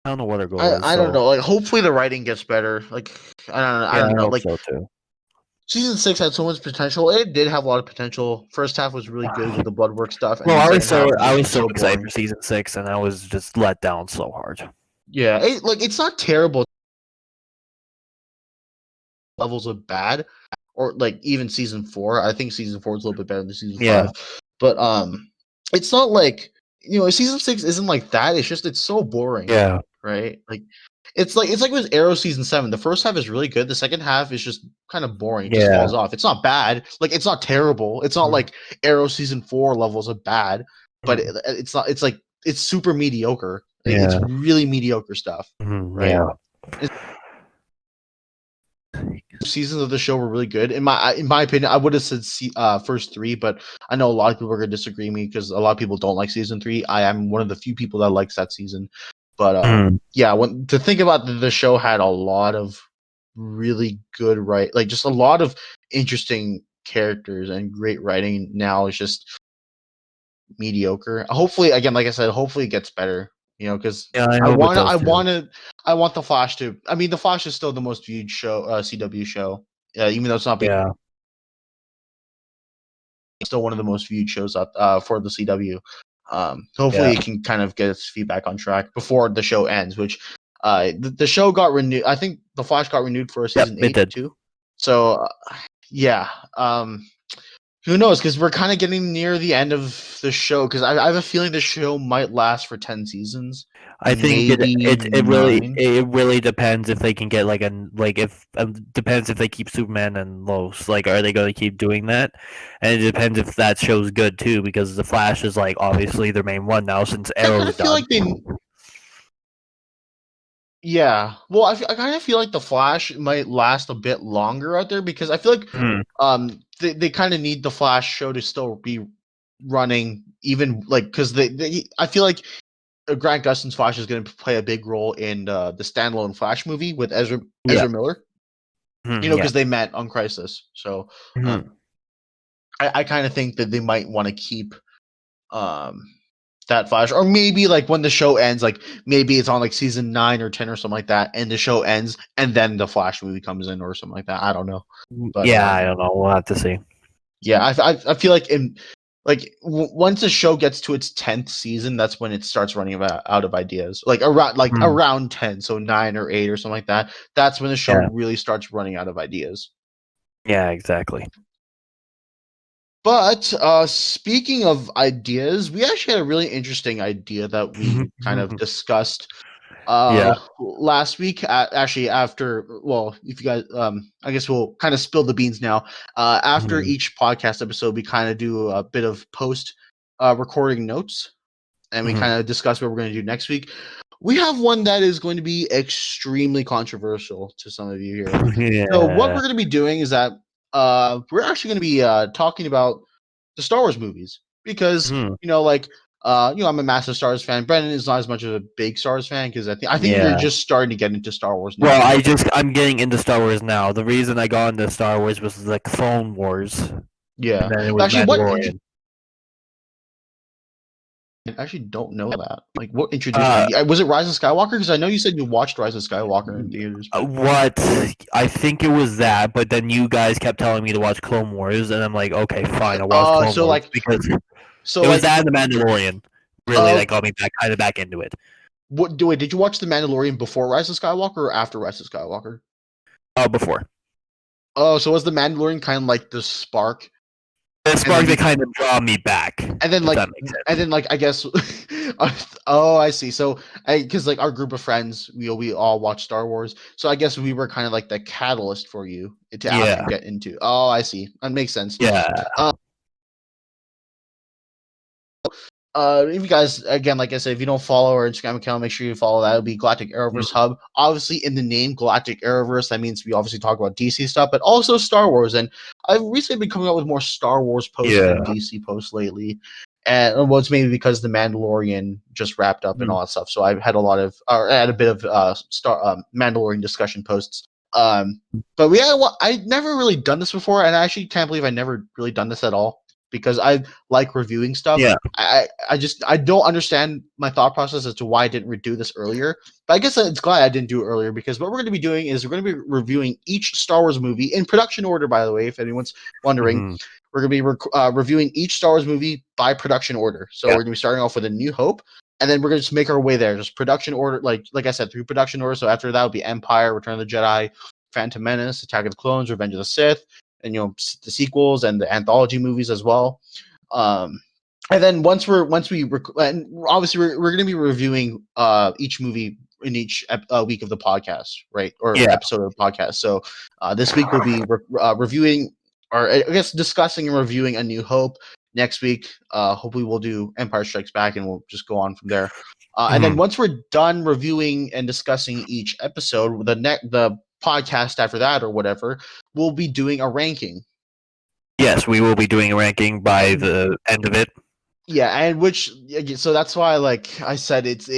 don't know what her goal is. I don't So know, like hopefully the writing gets better, like I yeah, don't I know, hope like so too. season 6 had so much potential. It did have a lot of potential. First half was really good with the blood work stuff, and Well, then second half was I just was so so excited for boring. season 6, and I was just let down so hard. Yeah, it's not terrible levels of bad, or like even season 4. I think season 4 is a little bit better than season Yeah, 5, but it's not like season 6 isn't like that. It's just it's so boring, yeah, right? Like it's like with Arrow season 7. The first half is really good. The second half is just kind of boring. It just yeah, falls off. It's not bad. Like it's not terrible. It's not mhm, like Arrow season 4 levels of bad, but mhm, it's not. It's like it's super mediocre. It's yeah, really mediocre stuff, right? yeah, Seasons of the show were really good. In my opinion, I would have said first 3, but I know a lot of people are gonna disagree with me because a lot of people don't like season 3. I am one of the few people that likes that season. But mhm, yeah, when to think about the show had a lot of really good like just a lot of interesting characters and great writing. Now it's just mediocre. Hopefully, again, like I said, hopefully it gets better. Because yeah. I I hope it want to, does too. I want the Flash to. I mean, the Flash is still the most viewed show, CW show, even though it's not being Yeah, still one of the most viewed shows up for the CW. yeah, Hopefully, it can kind of get its feedback on track before the show ends. Which the show got renewed. I think the Flash got renewed for yep. season It 8 did. too. So yeah. Who knows? Because we're kind of getting near the end of the show. Because I have a feeling the show might last for 10 seasons, I think maybe nine. it really depends if they can get like if depends if they keep Superman and Lois. Like, are they going to keep doing that? And it depends if that show's good too, because the Flash is like obviously their main one now since I kind Arrow's of feel done. like they. Yeah. Well, I kind of feel like the Flash might last a bit longer out there because I feel like Mhm. they kind of need the Flash show to still be running even like because I feel like Grant Gustin's Flash is going to play a big role in the standalone Flash movie with Yeah. Ezra Miller. Yeah. Because they met on Crisis. So Mhm. I kind of think that they might want to keep um that Flash, or maybe like when the show ends, like maybe it's on like season 9 or 10 or something like that, and the show ends, and then the Flash movie comes in or something like that. I don't know, but Yeah, I don't know. We'll have to see. yeah, I feel like in like once a show gets to its 10th season, that's when it starts running out of ideas. Like Mhm. around 10, so 9 or 8 or something like that. That's when the show Yeah. really starts running out of ideas. Yeah, exactly. But speaking of ideas, we actually had a really interesting idea that we kind of discussed Yeah. last week. Actually, after if you guys, I guess we'll kind of spill the beans now. After Mhm. each podcast episode, we kind of do a bit of post recording notes, and we Mhm. kind of discuss what we're going to do next week. We have one that is going to be extremely controversial to some of you here. So what Yeah. we're going to be doing is that we're actually going to be talking about the Star Wars movies because Mhm. I'm a massive Star Wars fan. Brendan is not as much of a big Star Wars fan because I think you're Yeah. just starting to get into Star Wars Well, now. I'm getting into Star Wars now. The reason I got into Star Wars was the Clone Wars, and Yeah, then it was actually, Mandalorian. I actually don't know that. Like, what introduced you? Was it Rise of Skywalker? Because I know you said you watched Rise of Skywalker in theaters. But... What I think it was that, but then you guys kept telling me to watch Clone Wars, and I'm like, okay, fine, I'll watch Clone so Wars like, because so it was like, that and The Mandalorian really that got me back into it. wait, did you watch The Mandalorian before Rise of Skywalker or after Rise of Skywalker? Before. Oh, so was The Mandalorian kind of like the spark? The spark that kind of draw me back. And then like I guess oh, I see. So because like our group of friends, we all watch Star Wars. So I guess we were kind of like the catalyst for you to actually get into. Oh, I see. That makes sense. Yeah. If you guys, again, like I said, if you don't follow our Instagram account, make sure you follow that. It'll be Galactic Arrowverse Hub. Obviously, in the name Galactic Arrowverse, that means we obviously talk about DC stuff, but also Star Wars. And I've recently been coming up with more Star Wars posts than DC posts lately. And well, it's maybe because the Mandalorian just wrapped up and all that stuff. So I've had a bit of Mandalorian discussion posts. But I've never really done this before, and I actually can't believe I never really done this at all because I like reviewing stuff. Yeah. I don't understand my thought process as to why I didn't do this earlier. But I guess it's glad I didn't do it earlier because what we're going to be doing is we're going to be reviewing each Star Wars movie in production order. By the way, if anyone's wondering, we're going to be reviewing each Star Wars movie by production order. So we're going to be starting off with A New Hope, and then we're going to just make our way there, just production order, like I said, through production order. So after that will be Empire, Return of the Jedi, Phantom Menace, Attack of the Clones, Revenge of the Sith, and the sequels and the anthology movies as well. And then once we're going to be reviewing each movie in each week of the podcast, right? Or episode of the podcast. So this week we'll be reviewing, or I guess discussing and reviewing A New Hope. Next week, hopefully we'll do Empire Strikes Back, and we'll just go on from there. And then once we're done reviewing and discussing each episode, the podcast after that or whatever, we'll be doing a ranking. Yes, we will be doing a ranking by the end of it. Yeah, and so that's why, like I said, it's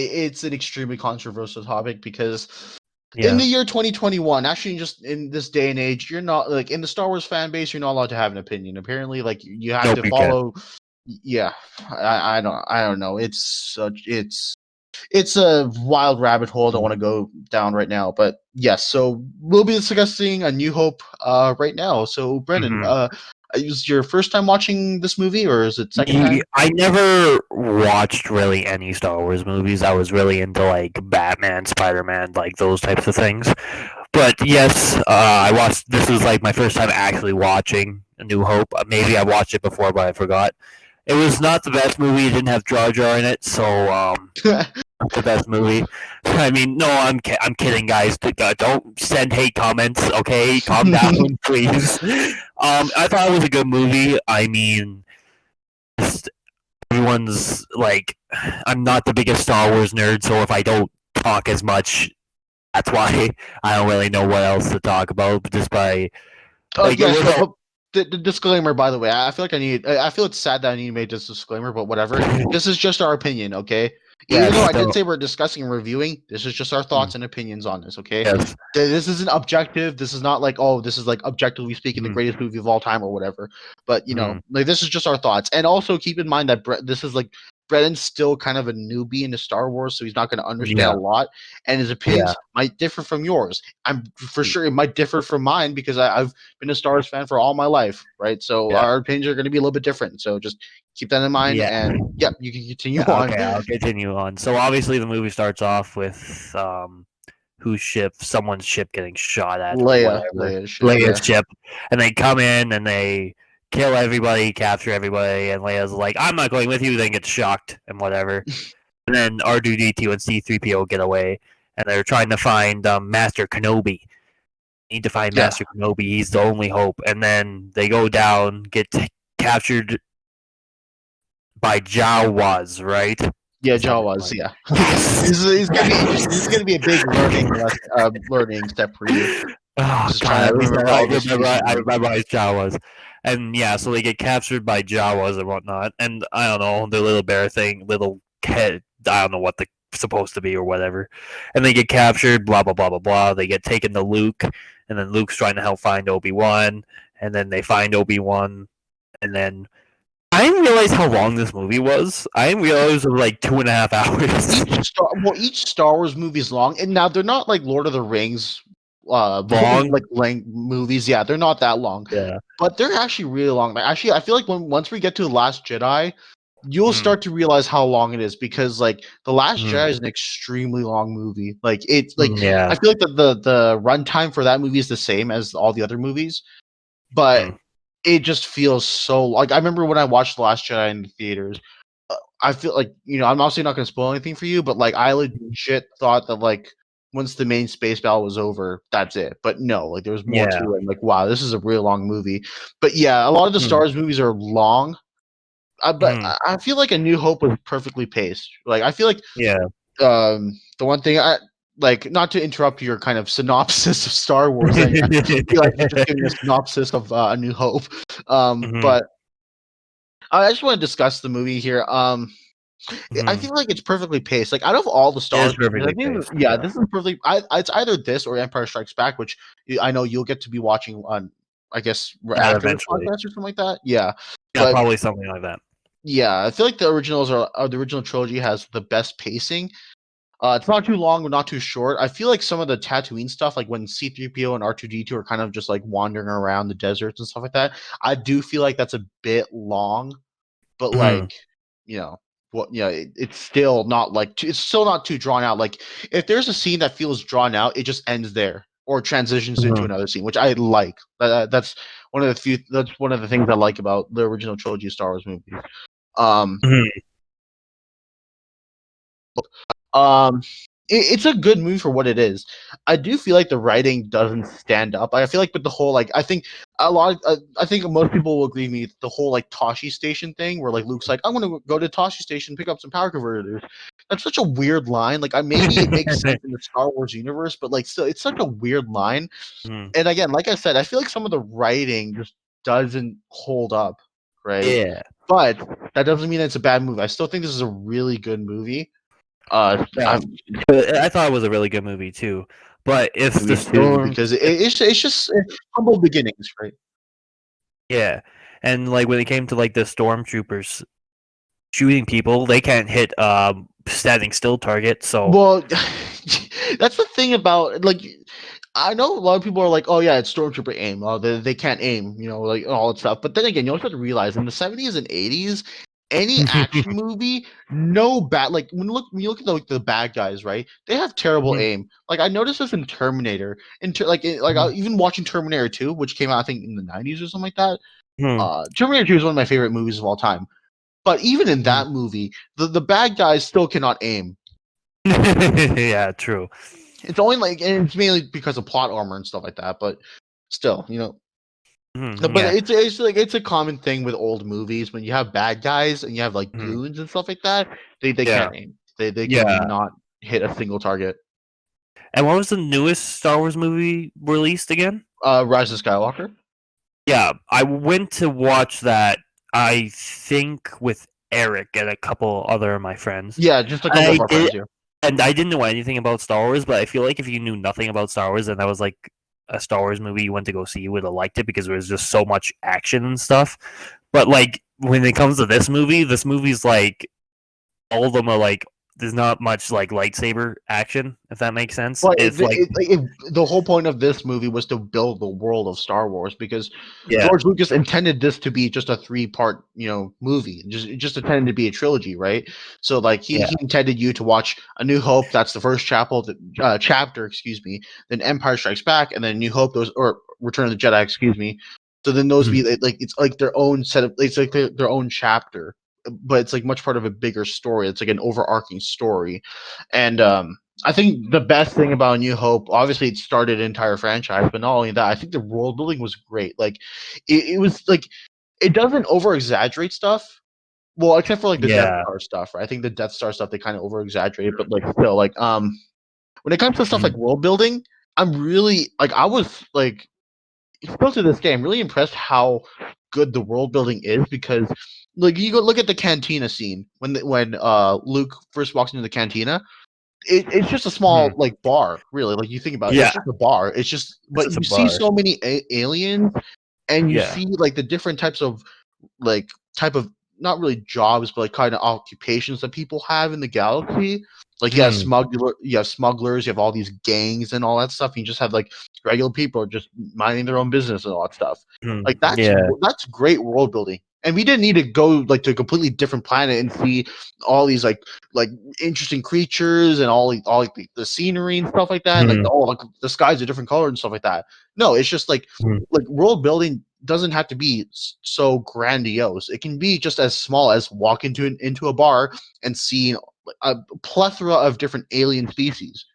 an extremely controversial topic because in the year 2021, actually, just in this day and age, you're not like in the Star Wars fan base, you're not allowed to have an opinion. Apparently, like you have to follow. Yeah, I don't know. It's a wild rabbit hole I don't want to go down right now, but yes. So we'll be discussing A New Hope right now. So Brennan, is your first time watching this movie, or is it second time? I never watched really any Star Wars movies. I was really into like Batman, Spider-Man, like those types of things. But yes, I watched. This was like my first time actually watching A New Hope. Maybe I watched it before, but I forgot. It was not the best movie. It didn't have Jar Jar in it, so not the best movie. I mean, no, I'm kidding, guys. Don't send hate comments, okay? Calm down, please. I thought it was a good movie. I mean, everyone's like, I'm not the biggest Star Wars nerd, so if I don't talk as much, that's why I don't really know what else to talk about. Just by the disclaimer, by the way, I feel it's sad that I need to make this disclaimer, but whatever. This is just our opinion, okay? Even though I did say we're discussing and reviewing, this is just our thoughts and opinions on this, okay? Yes. This isn't objective. This is not like, this is like objectively speaking the greatest movie of all time or whatever. But, like this is just our thoughts. And also keep in mind that this is like Brennan's still kind of a newbie into Star Wars, so he's not going to understand a lot, and his opinions might differ from yours. I'm for sure it might differ from mine because I've been a Star Wars fan for all my life, right? So our opinions are going to be a little bit different. So just keep that in mind, and you can continue on. Okay, I'll continue on. So obviously the movie starts off with someone's ship getting shot at. Leia's ship, and they come in and they kill everybody, capture everybody, and Leia's like, I'm not going with you, then gets shocked and whatever. And then R2-D2 and C-3PO get away, and they're trying to find Master Kenobi. Need to find Master Kenobi, he's the only hope. And then they go down, get captured by Jawas, right? Yeah, Jawas, yeah. He's gonna be a big learning step for you. Oh, God, I remember Jawas. And yeah, so they get captured by Jawas and whatnot. And I don't know, the little bear thing, little kid, I don't know what they're supposed to be or whatever. And they get captured, blah, blah, blah, blah, blah. They get taken to Luke, and then Luke's trying to help find Obi-Wan. And then they find Obi-Wan, and then I didn't realize how long this movie was. I didn't realize it was like 2.5 hours. Each Star Wars movie is long, and now they're not like Lord of the Rings, Long. like length movies. Yeah, they're not that long, Yeah. but they're actually really long. Like, actually, I feel like once we get to the Last Jedi, you'll Mm, start to realize how long it is because like the Last mm, Jedi is an extremely long movie. Like it's like yeah. I feel like the runtime for that movie is the same as all the other movies, but Mm, it just feels so like I remember when I watched the Last Jedi in the theaters. I feel like I'm obviously not going to spoil anything for you, but like I legit thought that like once the main space battle was over, that's it. But no, like there was more yeah. to it. Like wow, this is a real long movie. But yeah, a lot of the Star Mm, Wars movies are long. But mm, I feel like A New Hope was perfectly paced. Like I feel like yeah. the one thing I like not to interrupt your kind of synopsis of Star Wars, I feel like you're just giving a synopsis of A New Hope. Mhm. But I just want to discuss the movie here. I Mhm. feel like it's perfectly paced. Like out of all the It Star is Wars movies, I perfectly think paced. yeah, Yeah. this is perfectly. It's either this or Empire Strikes Back, which I know you'll get to be watching on, I guess, That after this eventually. podcast or something like that. Yeah, Yeah, but probably something like that. yeah, I feel like the originals are the original trilogy has the best pacing. It's not too long, but not too short. I feel like some of the Tatooine stuff, like when C-3PO and R2-D2 are kind of just like wandering around the deserts and stuff like that. I do feel like that's a bit long, but Mhm. like what it's still not like it's still not too drawn out. Like if there's a scene that feels drawn out, it just ends there or transitions into Mhm. another scene, which I like. That's one of the things I like about the original trilogy of Star Wars movies. Um, Mhm. Um, it's a good movie for what it is. I do feel like the writing doesn't stand up. I feel like with the whole like I think I think most people will agree with me the whole like Toshi Station thing where like Luke's like I'm gonna go to Toshi Station pick up some power converters. That's such a weird line. Like maybe it makes sense in the Star Wars universe, but like still it's such a weird line. Mhm. And again, like I said, I feel like some of the writing just doesn't hold up, right? Yeah. But that doesn't mean it's a bad movie. I still think this is a really good movie. Yeah. I've I thought it was a really good movie too. But if the me too storm, because it's just humble beginnings, right? yeah, and like when it came to like the stormtroopers shooting people, they can't hit standing still target. So Well, that's the thing about like I know a lot of people are like, oh yeah, it's stormtrooper aim. Oh, they can't aim, like all that stuff. But then again, you also have to realize in the 70s and 80s, any action movie, no bad like when you look at the bad guys, right? They have terrible Mhm. aim. Like I noticed this in Terminator, Mhm. even watching Terminator 2, which came out I think in the 90s or something like that. Mhm. Terminator 2 is one of my favorite movies of all time. But even in Mhm. that movie, the bad guys still cannot aim. Yeah, true. It's only like, and it's mainly because of plot armor and stuff like that. But still, Mhm. but Yeah. it's like it's a common thing with old movies when you have bad guys and you have like Mhm. goons and stuff like that. They Yeah. can't aim. They Yeah. cannot hit a single target. And what was the newest Star Wars movie released again? Rise of Skywalker. Yeah, I went to watch that. I think with Eric and a couple other of my friends. Yeah, just a couple of I our did, friends here. and I didn't know anything about Star Wars, but I feel like if you knew nothing about Star Wars and that was like a Star Wars movie you went to go see, you would have liked it because there was just so much action and stuff. But like when it comes to this movie's like all of them are like there's not much like lightsaber action, if that makes sense. But It's like the whole point of this movie was to build the world of Star Wars because yeah, George Lucas intended this to be just a three-part, movie. Just intended to be a trilogy, right? So like yeah, he intended you to watch A New Hope, that's the first chapter, excuse me, then Empire Strikes Back, and then New Hope, those or Return of the Jedi, excuse me. So then those mhm, be like it's like their own set of it's like their own chapter, but it's like much part of a bigger story. It's like an overarching story, and I think the best thing about New Hope, obviously, it started an entire franchise, but not only that, I think the world building was great. Like, it was like it doesn't over exaggerate stuff. Well, except for like the Death yeah, Star stuff, right? I think the Death Star stuff they kind of over exaggerate, but like still, like when it comes to stuff like mhm, world building, I'm really like I was like still to this day, I'm really impressed how good the world building is because like you go look at the cantina scene when Luke first walks into the cantina, it's just a mhm. small like bar, really. Like you think about it, it's Yeah, just a bar. It's just, it's but just a you see bar. so many aliens, and you Yeah. see like the different types of like type of not really jobs, but like kind of occupations that people have in the galaxy. Like Mm, you have smugglers, you have all these gangs and all that stuff. You just have like regular people just minding their own business and all that stuff. Like yeah. that's great world building. And we didn't need to go like to a completely different planet and see all these like interesting creatures and all like the scenery and stuff like that. And, like Mm, like the sky's a different color and stuff like that. No, it's just mm, like world building doesn't have to be so grandiose. It can be just as small as walk into a bar and seeing a plethora of different alien species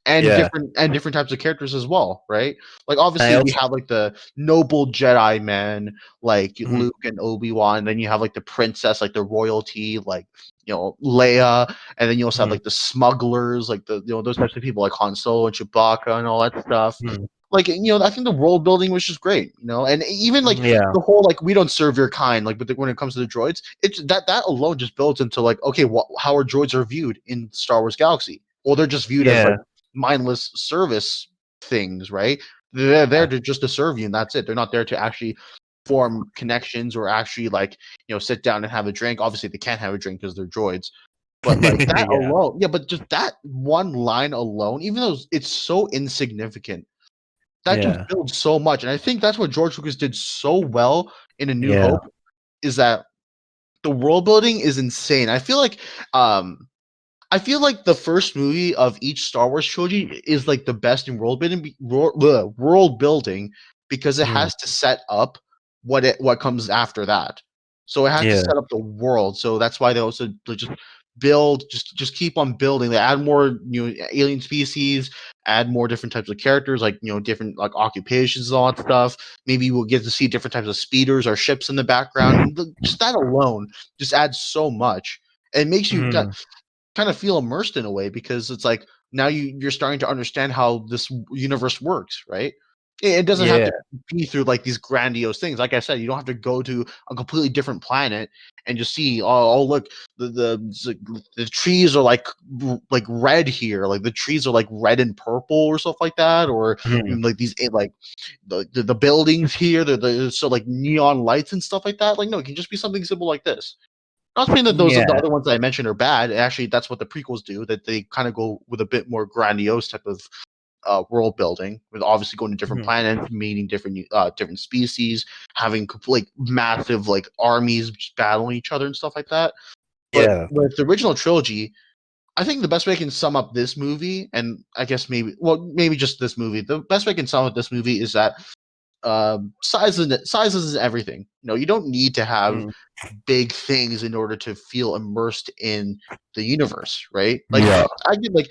yeah. and different types of characters as well, right? Like And I obviously we also. have like the noble Jedi men like Mhm, Luke and Obi-Wan, then you have like the princess, like the royalty, like Leia, and then you also have mhm, like the smugglers, like the those types of people like Han Solo and Chewbacca and all that stuff. mhm, Like I think the world building was just great, and even like yeah. the whole like we don't serve your kind, like when it comes to the droids, it's that alone just builds into like okay, how are droids are viewed in Star Wars Galaxy? Well, they're just viewed as like Yeah. mindless service things, right? They're there to just to serve you, and that's it. They're not there to actually form connections or actually like sit down and have a drink. Obviously, they can't have a drink because they're droids. But like that Yeah. alone, yeah. But just that one line alone, even though it's so insignificant, that just Yeah. builds so much. And I think that's what George Lucas did so well in A New Yeah. Hope is that the world building is insane. Um I feel like the first movie of each Star Wars trilogy is like the best in world building because it Mm, has to set up what comes after that. So it has to yeah. set up the world. So that's why they also like, just build, just keep on building. They add more alien species, add more different types of characters, like different like occupations and all that stuff. Maybe we'll get to see different types of speeders or ships in the background, and just that alone just adds so much. It makes you Mm, kind of feel immersed in a way because it's like now you're starting to understand how this universe works, right? It doesn't have yeah. to be through like these grandiose things. Like I said, you don't have to go to a completely different planet and just see, oh look, the trees are like red here, like the trees are like red and purple or stuff like that, or Mhm, like these like the buildings here, the so like neon lights and stuff like that. Like no, it can just be something simple like this. Not saying that the yeah. other ones that I mentioned are bad. Actually, that's what the prequels do. That they kind of go with a bit more grandiose type of world building, with obviously going to different Mhm, planets, meeting different species, having like massive like armies just battling each other and stuff like that. But yeah. with the original trilogy, I think the best way I can sum up this movie, and I guess maybe just this movie, the best way I can sum up this movie is that sizes is everything. You don't need to have Mm, big things in order to feel immersed in the universe, right? Like yeah. I could like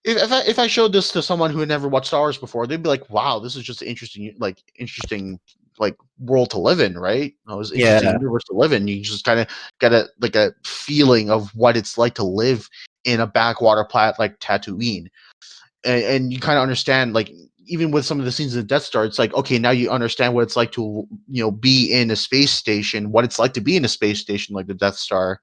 if I showed this to someone who had never watched Star Wars before, they'd be like, "Wow, this is just interesting like world to live in, right? It was interesting Yeah. universe to live in." You just kind of get a feeling of what it's like to live in a backwater planet like Tatooine, and you kind of understand like even with some of the scenes of Death Star, it's like okay, now you understand what it's like to be in a space station, what it's like to be in a space station like the Death Star,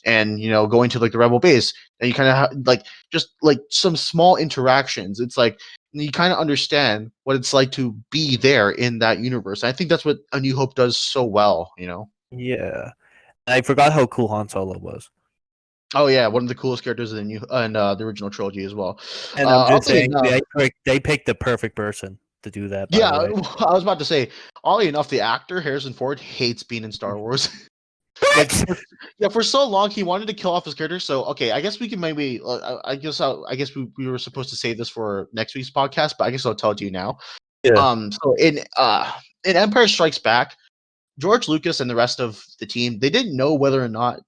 and going to like the Rebel base, and you kind of like just like some small interactions. It's like you kind of understand what it's like to be there in that universe. I think that's what A New Hope does so well. Yeah. I forgot how cool Han Solo was. Oh yeah, one of the coolest characters in the original trilogy as well. And I'm just Oddly saying enough, they picked the perfect person to do that, by yeah, the way. I was about to say, oddly enough, the actor Harrison Ford hates being in Star Wars. Like, What? yeah, for so long he wanted to kill off his character. So okay, I guess we can maybe. I guess we were supposed to save this for next week's podcast, but I guess I'll tell it to you now. Yeah. So in Empire Strikes Back, George Lucas and the rest of the team they didn't know whether or not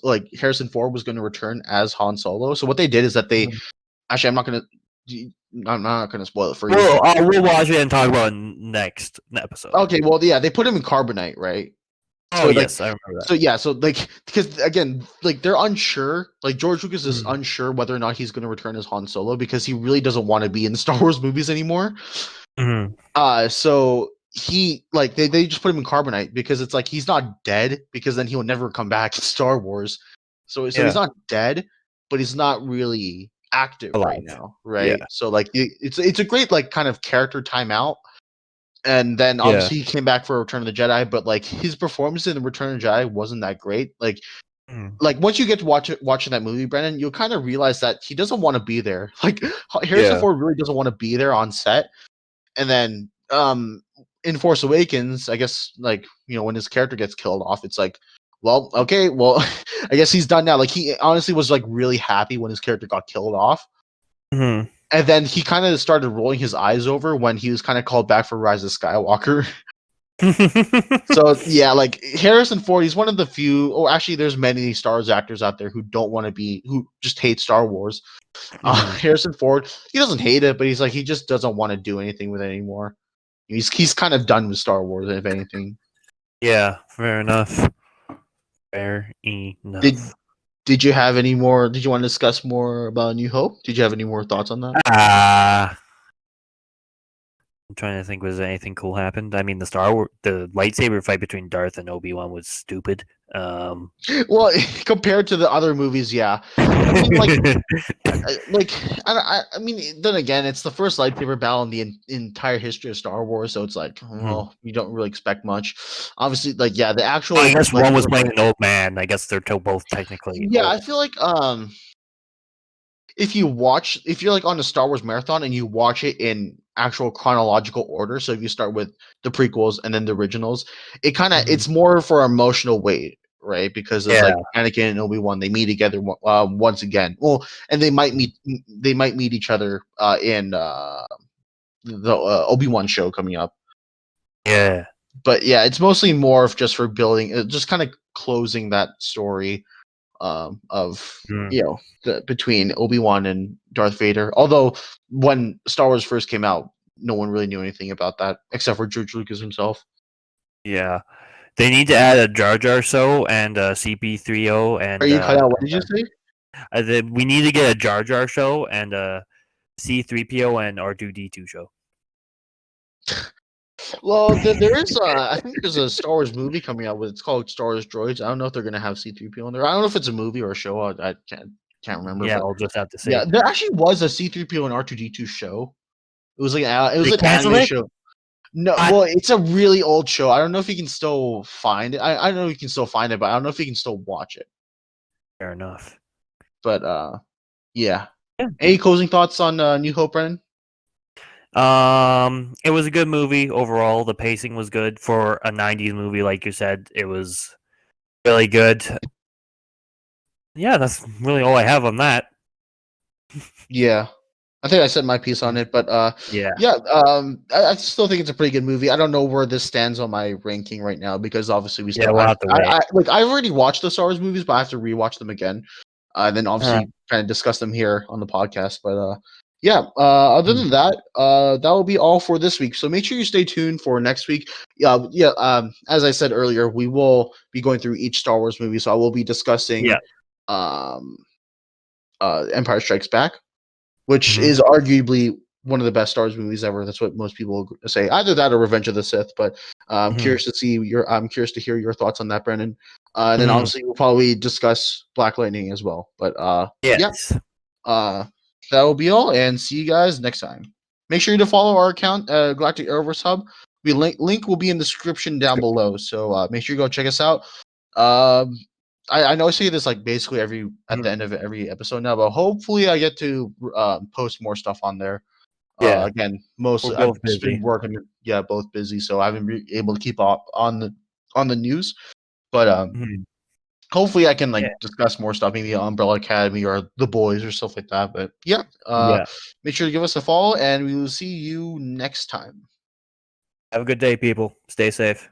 like Harrison Ford was going to return as Han Solo. So what they did is that they Mhm. actually I'm not gonna spoil it for you. We'll watch it and talk about it next episode. Okay, well yeah, they put him in carbonite, right? Oh So like yes, I remember so yeah, so like because again, like they're unsure. Like George Lucas is that. unsure whether or not he's going to return as Han Solo because he really doesn't want to be in the Star Wars movies anymore. Mm-hmm. So he like they just put him in carbonite because it's like he's not dead because then he'll never come back to Star Wars. So he's Yeah, not dead, but he's not really active right alive. now, Yeah. right? So like it's a great like kind of character timeout and then Yeah. obviously he came back for Return of the Jedi, but like his performance in Return of the Jedi wasn't that great. Mm. Like once you get to watching that movie, Brennan, you'll kind of realize that he doesn't want to be there. Like Harrison Yeah. Ford really doesn't want to be there on set. And then in Force Awakens, I guess like when his character gets killed off, it's like, well, okay, well, I guess he's done now. Like he honestly was like really happy when his character got killed off. Mhm. And then he kind of started rolling his eyes over when he was kind of called back for Rise of Skywalker. So yeah, like Harrison Ford, he's one of the few. Oh, actually, there's many Star Wars actors out there who don't want to be, who just hate Star Wars. Mhm. Harrison Ford, he doesn't hate it, but he's like he just doesn't want to do anything with it anymore. He's kind of done with Star Wars, if anything. Yeah, fair enough. Fair Did enough. Did you have any more? Did you want to discuss more about New Hope? Did you have any more thoughts on that? Ah, I'm trying to think. Was anything cool happened? I mean, the lightsaber fight between Darth and Obi-Wan was stupid. Well, compared to the other movies, yeah. I mean, like I mean, then again, it's the first lightsaber battle in the entire history of Star Wars, so it's like, Mhm. well, you don't really expect much. Obviously, like yeah, the I actual guess one was lightsaber playing fight. an old man. I guess they're both technically Yeah, old. I feel like if you're like on a Star Wars marathon and you watch it in actual chronological order, so if you start with the prequels and then the originals, Mhm. it's more for emotional weight, right? Because it's Yeah. like Anakin and Obi-Wan, they meet together once again. Well, and they might meet each other in the Obi-Wan show coming up. Yeah. But yeah, it's mostly more of just for building, just kind of closing that story of Mm. between Obi-Wan and Darth Vader. Although when Star Wars first came out, no one really knew anything about that except for George Lucas himself. Yeah. They need to add a Jar Jar show and a CP3O Are and you cut out? What did you say? we need to get a Jar Jar show and a C3PO and R2D2 show. Well, there is I think there's a Star Wars movie coming out with it's called Star Wars Droids. I don't know if they're gonna have C-3PO in there. I don't know if it's a movie or a show. I can't remember, Yeah, but I'll just have to yeah, see. there actually was a C-3PO and R2D2 show. It was like it was They an canceled anime it? show. No, What? well, it's a really old show. I don't know if you can still find it. I don't know if you can still find it, but I don't know if you can still watch it. Fair enough. But yeah. Yeah. Any closing thoughts on New Hope, Brennan? It was a good movie overall. The pacing was good for a '90s movie, like you said. It was really good. Yeah, that's really all I have on that. Yeah. I think I said my piece on it, but Yeah, yeah, I still think it's a pretty good movie. I don't know where this stands on my ranking right now because obviously we yeah, still we'll have have to wait. I've already watched the Star Wars movies, but I have to rewatch them again. And then Uh, obviously kind of discuss them here on the podcast. But yeah, other than that, that will be all for this week. So make sure you stay tuned for next week. Yeah. As I said earlier, we will be going through each Star Wars movie. So I will be discussing yeah. um, Empire Strikes Back, which Mhm. is arguably one of the best Star Wars movies ever. That's what most people say. Either that or Revenge of the Sith. But Mhm. I'm curious to hear your thoughts on that, Brendan. And then Mhm. obviously we'll probably discuss Black Lightning as well. But yeah, Yes. uh, that will be all. And see you guys next time. Make sure to follow our account, Galactic Airverse Hub. Link will be in the description down below. So make sure you go check us out. Um, I know I say this like basically every at the Mhm. end of every episode now, but hopefully I get to post more stuff on there. Yeah, Again, we're mostly I've both just been busy. working, yeah, both busy, so I haven't been able to keep up on the news. But Mhm. hopefully I can Yeah. like discuss more stuff, maybe Umbrella Academy or The Boys or stuff like that. But yeah, Yeah. make sure to give us a follow, and we will see you next time. Have a good day, people. Stay safe.